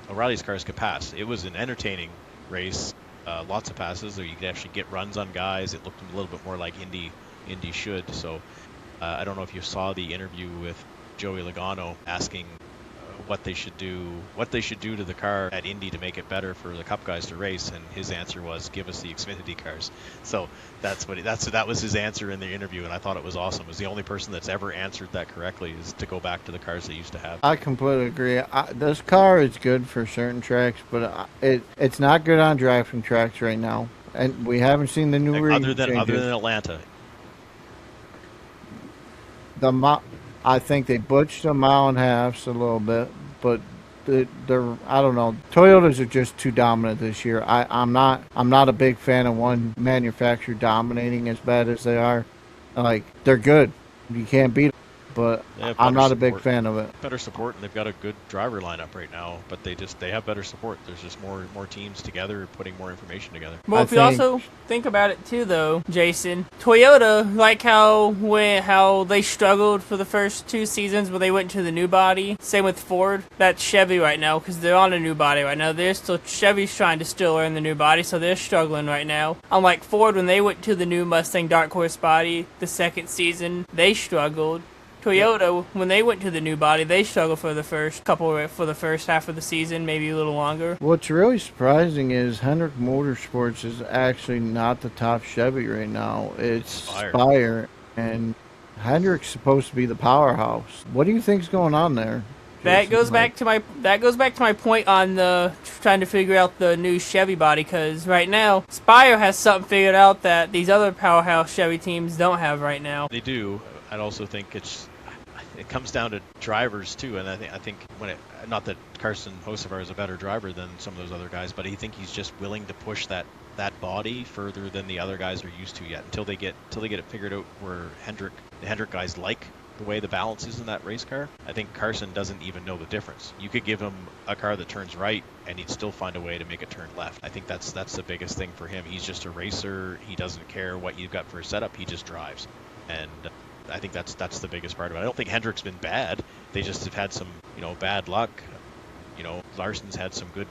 O'Reilly's cars could pass. It was an entertaining race, lots of passes, or you could actually get runs on guys. It looked a little bit more like Indy should. So I don't know if you saw the interview with Joey Logano asking what they should do to the car at Indy to make it better for the Cup guys to race, and his answer was, give us the Xfinity cars. So that was his answer in the interview, and I thought it was awesome. It was the only person that's ever answered that correctly, is to go back to the cars they used to have. I completely agree. This car is good for certain tracks, but it's not good on driving tracks right now, and we haven't seen the new other than Atlanta. I think they butched the 1.5 miles a little bit, but they're I don't know. Toyotas are just too dominant this year. I'm not a big fan of one manufacturer dominating as bad as they are. Like, they're good. You can't beat them, but I'm not a big fan of it. Better support, and they've got a good driver lineup right now, but they have better support. There's just more teams together putting more information together. Well, if you also think about it too, though, Jason, Toyota, like how they struggled for the first 2 seasons when they went to the new body. Same with Ford. That's Chevy right now, because they're on a new body right now. Chevy's trying to still learn the new body, so they're struggling right now. Unlike Ford, when they went to the new Mustang Dark Horse body the second season, they struggled. Toyota, when they went to the new body, they struggled for the first half of the season, maybe a little longer. What's really surprising is Hendrick Motorsports is actually not the top Chevy right now. It's Spire, and Hendrick's supposed to be the powerhouse. What do you think's going on there? That goes back to my point on the trying to figure out the new Chevy body, because right now Spire has something figured out that these other powerhouse Chevy teams don't have right now. They do. I also think it comes down to drivers too, and I think not that Carson Hocevar is a better driver than some of those other guys, but I think he's just willing to push that body further than the other guys are used to yet, until they get it figured out where the Hendrick guys like the way the balance is in that race car. I think Carson doesn't even know the difference. You could give him a car that turns right, and he'd still find a way to make it turn left. I think that's the biggest thing for him. He's just a racer. He doesn't care what you've got for a setup. He just drives, and I think that's the biggest part of it. I don't think Hendrick's been bad. They just have had some bad luck. Larson's had some good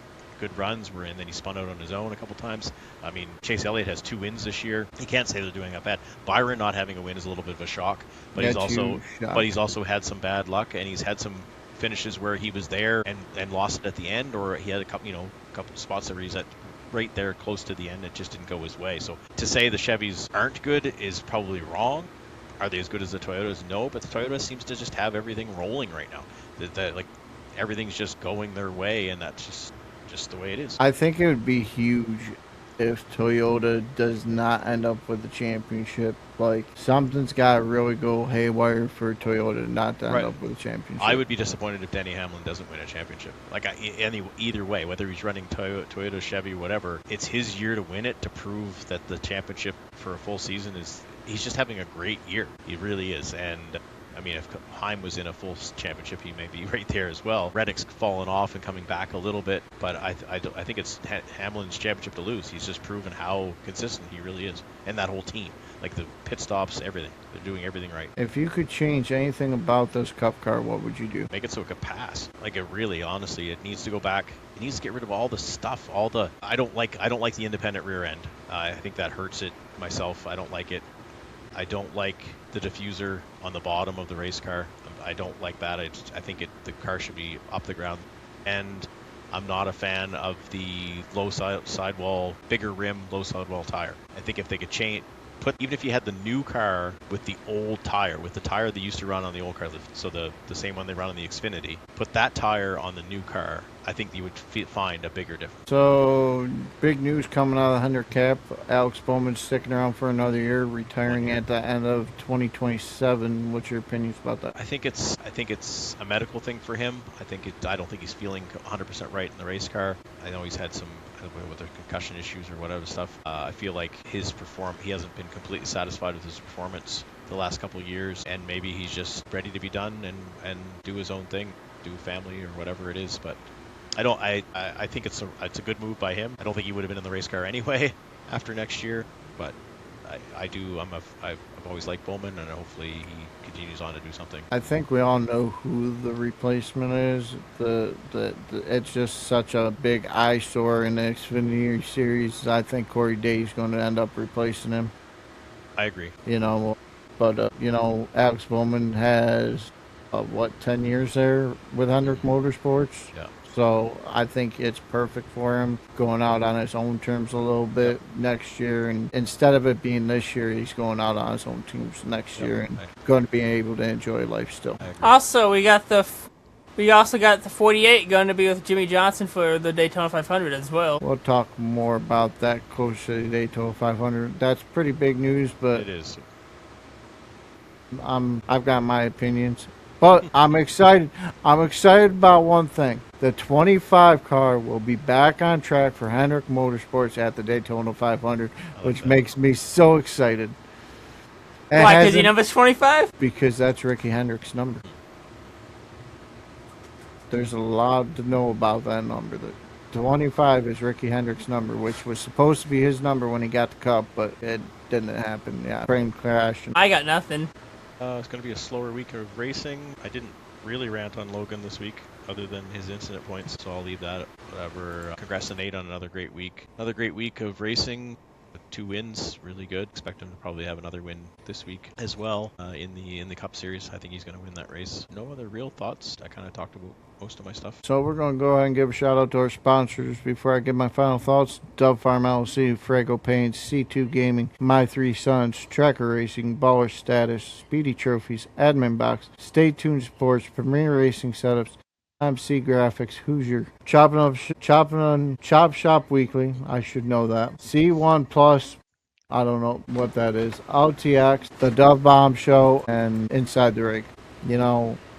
runs, and then he spun out on his own a couple times. I mean, Chase Elliott has 2 wins this year. He can't say they're doing that bad. Byron not having a win is a little bit of a shock, but he's also had some bad luck, and he's had some finishes where he was there and lost it at the end, or he had a couple spots where he's at right there close to the end. It just didn't go his way. So to say the Chevys aren't good is probably wrong. Are they as good as the Toyotas? No, but the Toyota seems to just have everything rolling right now. Like everything's just going their way, and that's just the way it is. I think it would be huge if Toyota does not end up with the championship. Like, something's got to really go haywire for Toyota not to end up with a championship. I would be disappointed if Denny Hamlin doesn't win a championship. Like, either way, whether he's running Toyota, Chevy, whatever, it's his year to win it, to prove that the championship for a full season he's just having a great year. He really is. And I mean, if Heim was in a full championship, he may be right there as well. Reddick's fallen off and coming back a little bit, but I think it's Hamlin's championship to lose. He's just proven how consistent he really is, and that whole team, like the pit stops, everything. They're doing everything right. If you could change anything about this Cup car, what would you do? Make it so it could pass. Like, it really, honestly, it needs to go back. It needs to get rid of all the stuff. I don't like the independent rear end. I think that hurts it myself. I don't like it. I don't like the diffuser on the bottom of the race car. I don't like that. I think the car should be up the ground. And I'm not a fan of the low sidewall, bigger rim, low sidewall tire. I think if they could even if you had the new car with the old tire, with the tire they used to run on the old car, so the same one they run on the Xfinity, put that tire on the new car, I think you would find a bigger difference. So, big news coming out of the Hendrick Cup. Alex Bowman sticking around for another year, retiring at the end of 2027. What's your opinions about that? I think it's a medical thing for him. I don't think he's feeling 100% right in the race car. I know he's had some with the concussion issues or whatever stuff. I feel like he hasn't been completely satisfied with his performance the last couple of years, and maybe he's just ready to be done and do his own thing, do family or whatever it is. But I think it's a good move by him. I don't think he would have been in the race car anyway after next year, but I've always liked Bowman, and hopefully he continues on to do something. I think we all know who the replacement is. It's just such a big eyesore in the Xfinity Series. I think Corey Day's going to end up replacing him. I agree. But Alex Bowman has 10 years there with Hendrick Motorsports. Yeah. So I think it's perfect for him going out on his own terms a little bit next year. And instead of it being this year, he's going out on his own terms next year and going to be able to enjoy life still. Also, we also got the 48 going to be with Jimmy Johnson for the Daytona 500 as well. We'll talk more about that close to the Daytona 500. That's pretty big news, but it is. I've got my opinions. But I'm excited. I'm excited about one thing. The 25 car will be back on track for Hendrick Motorsports at the Daytona 500, which makes me so excited. Why, because your number's 25? Because that's Ricky Hendrick's number. There's a lot to know about that number. The 25 is Ricky Hendrick's number, which was supposed to be his number when he got the Cup, but it didn't happen. Yeah, frame crash. I got nothing. It's going to be a slower week of racing. I didn't really rant on Logan this week, other than his incident points, so I'll leave that. Whatever. Congrats to Nate on another great week. Another great week of racing. 2 wins, really good. Expect him to probably have another win this week as well in the Cup Series. I think he's going to win that race. No other real thoughts. I kind of talked about most of my stuff. So we're going to go ahead and give a shout out to our sponsors before I give my final thoughts. Dove Farm LLC, Frago Paints, C2 Gaming, My Three Sons, Tracker Racing, Baller Status, Speedy Trophies, Admin Box, Stay Tuned Sports, Premier Racing Setups, MC Graphics, Hoosier, Chop Shop Weekly, I should know that, C1 Plus, I don't know what that is, OTX, The Dove Bomb Show, and Inside the Rig.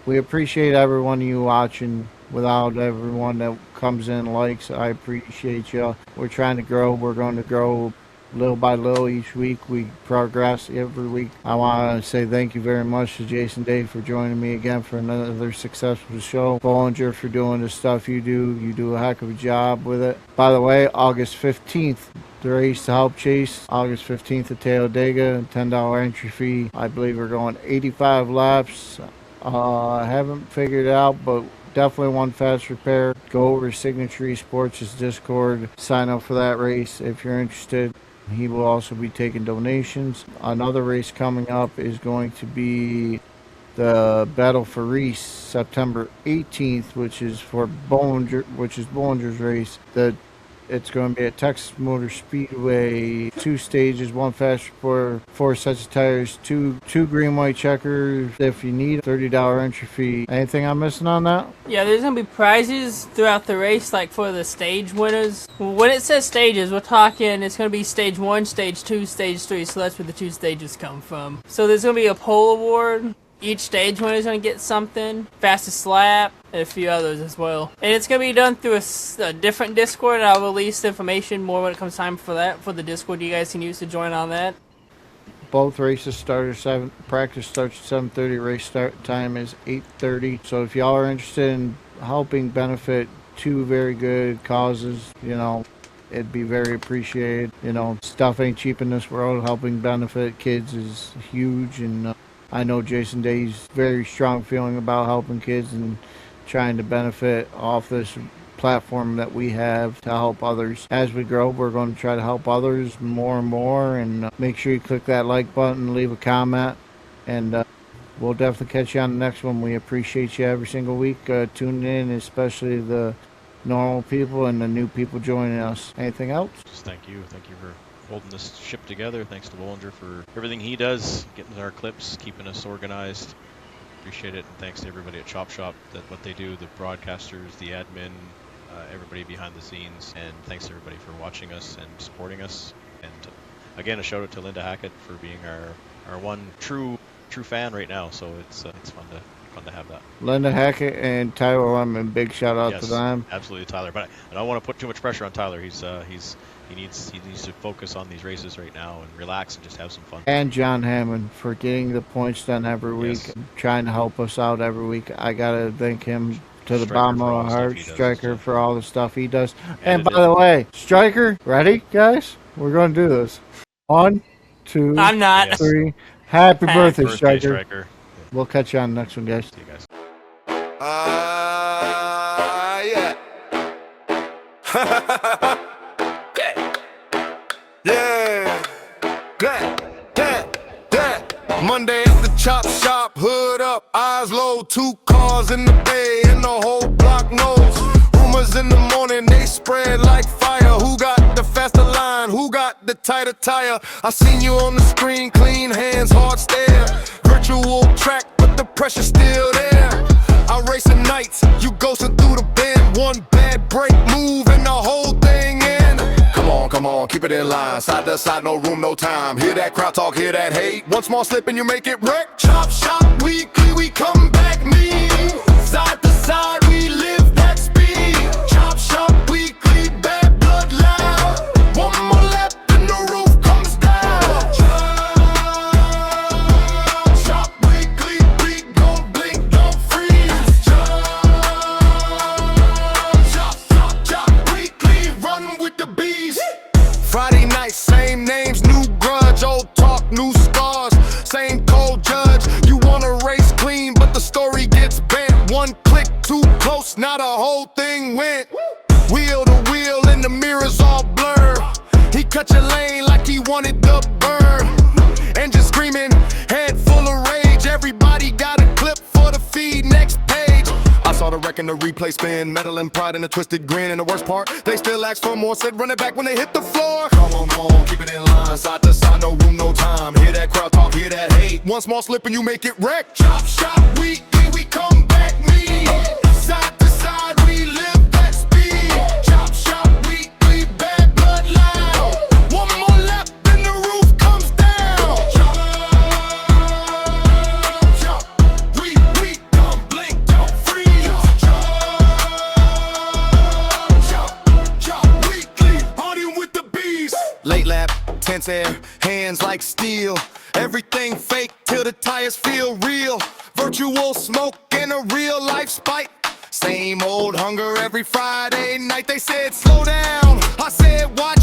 We appreciate everyone you watching. Without everyone that comes in likes, I appreciate you. We're trying to grow. We're going to grow little by little each week. We progress every week. I want to say thank you very much to Jason Day for joining me again for another successful show. Bollinger for doing the stuff you do. You do a heck of a job with it. By the way, August 15th, the race to help chase. August 15th at Talladega, $10 entry fee. I believe we're going 85 laps. I haven't figured it out, but definitely one fast repair. Go over to Signature Esports' Discord. Sign up for that race if you're interested. He will also be taking donations. Another race coming up is going to be the Battle for Reese, September 18th, which is for Bollinger's race. It's going to be at Texas Motor Speedway. 2 stages, 1 fast for 4 sets of tires, two green white checkers. If you need $30 entry fee. Anything I'm missing on that? Yeah, there's gonna be prizes throughout the race, like for the stage winners. When it says stages, we're talking it's gonna be stage 1, stage 2, stage 3. So that's where the 2 stages come from. So there's gonna be a pole award. Each stage winner's gonna get something, fastest lap, and a few others as well. And it's gonna be done through a different Discord. And I'll release the information more when it comes time for that, for the Discord you guys can use to join on that. Both races start at 7. Practice starts at 7:30. Race start time is 8:30. So if y'all are interested in helping benefit 2 very good causes, it'd be very appreciated. Stuff ain't cheap in this world. Helping benefit kids is huge, and I know Jason Day's very strong feeling about helping kids and trying to benefit off this platform that we have to help others. As we grow, we're going to try to help others more and more, and make sure you click that like button, leave a comment, and we'll definitely catch you on the next one. We appreciate you every single week tuning in, especially the normal people and the new people joining us. Anything else? Just thank you for holding this ship together. Thanks to Bollinger for everything he does, getting our clips, keeping us organized. Appreciate it, and thanks to everybody at Chop Shop, what they do, the broadcasters, the admin, everybody behind the scenes, and thanks to everybody for watching us and supporting us. And again, a shout out to Linda Hackett for being our one true fan right now. So it's fun to have that. Linda Hackett and Tyler Lemon, big shout out to them. Absolutely, Tyler. But I don't want to put too much pressure on Tyler. He needs to focus on these races right now and relax and just have some fun. And John Hammond for getting the points done every week, trying to help us out every week. I gotta thank him to the bottom of my heart. Striker for all the stuff he does. And by the way, Striker, ready, guys? We're gonna do this. 1, 2, I'm not. 3. Happy birthday, Striker. Striker. We'll catch you on the next one, guys. See you guys. Yeah. Yeah. Monday at the chop shop, hood up, eyes low, 2 cars in the bay, and the whole block knows. Rumors in the morning, they spread like fire. Who got the faster line? Who got the tighter tire? I seen you on the screen, clean hands, hard stare. Virtual track, but the pressure's still there. I race at nights, you ghosting through the bend. One bad break move and the whole thing in. Come on, keep it in line. Side to side, no room, no time. Hear that crowd talk, hear that hate. One small slip and you make it wreck. Chop shop weekly, we come back mean. Side to side, we live that speed. Chop shop weekly, bad blood loud. One more lap and the roof comes down. Chop shop weekly, we gon' blink, don't freeze. Chop weekly, run with the bees. Friday night, same names, new grudge, old talk, new scars, same cold judge. You wanna race clean, but the story gets bent. One click too close, now the whole thing went. Wheel to wheel and the mirrors all blur. He cut your lane like he wanted the burn. Engine screaming, head full of rage. Everybody got a clip for the feed, next page. I saw the wreck and the replay spin, metal and pride and a twisted grin. And the worst part, they still ask for more, said run it back when they hit the floor. Come on, keep it in line, side to side, no room, no time. Hear that crowd talk, hear that hate. One small slip and you make it wreck. Chop shop weekly, we come back mean. Side to side, we live that speed. Chop shop weekly, bad blood loud. One more lap and the roof comes down. Chop, we come blink, don't freeze. Chop weekly, partying with the bees. Late lap, tense air, hands like steel. Everything fake till the tires feel real. Virtual smoke in a real life spike. Same old hunger every Friday night. They said slow down, I said watch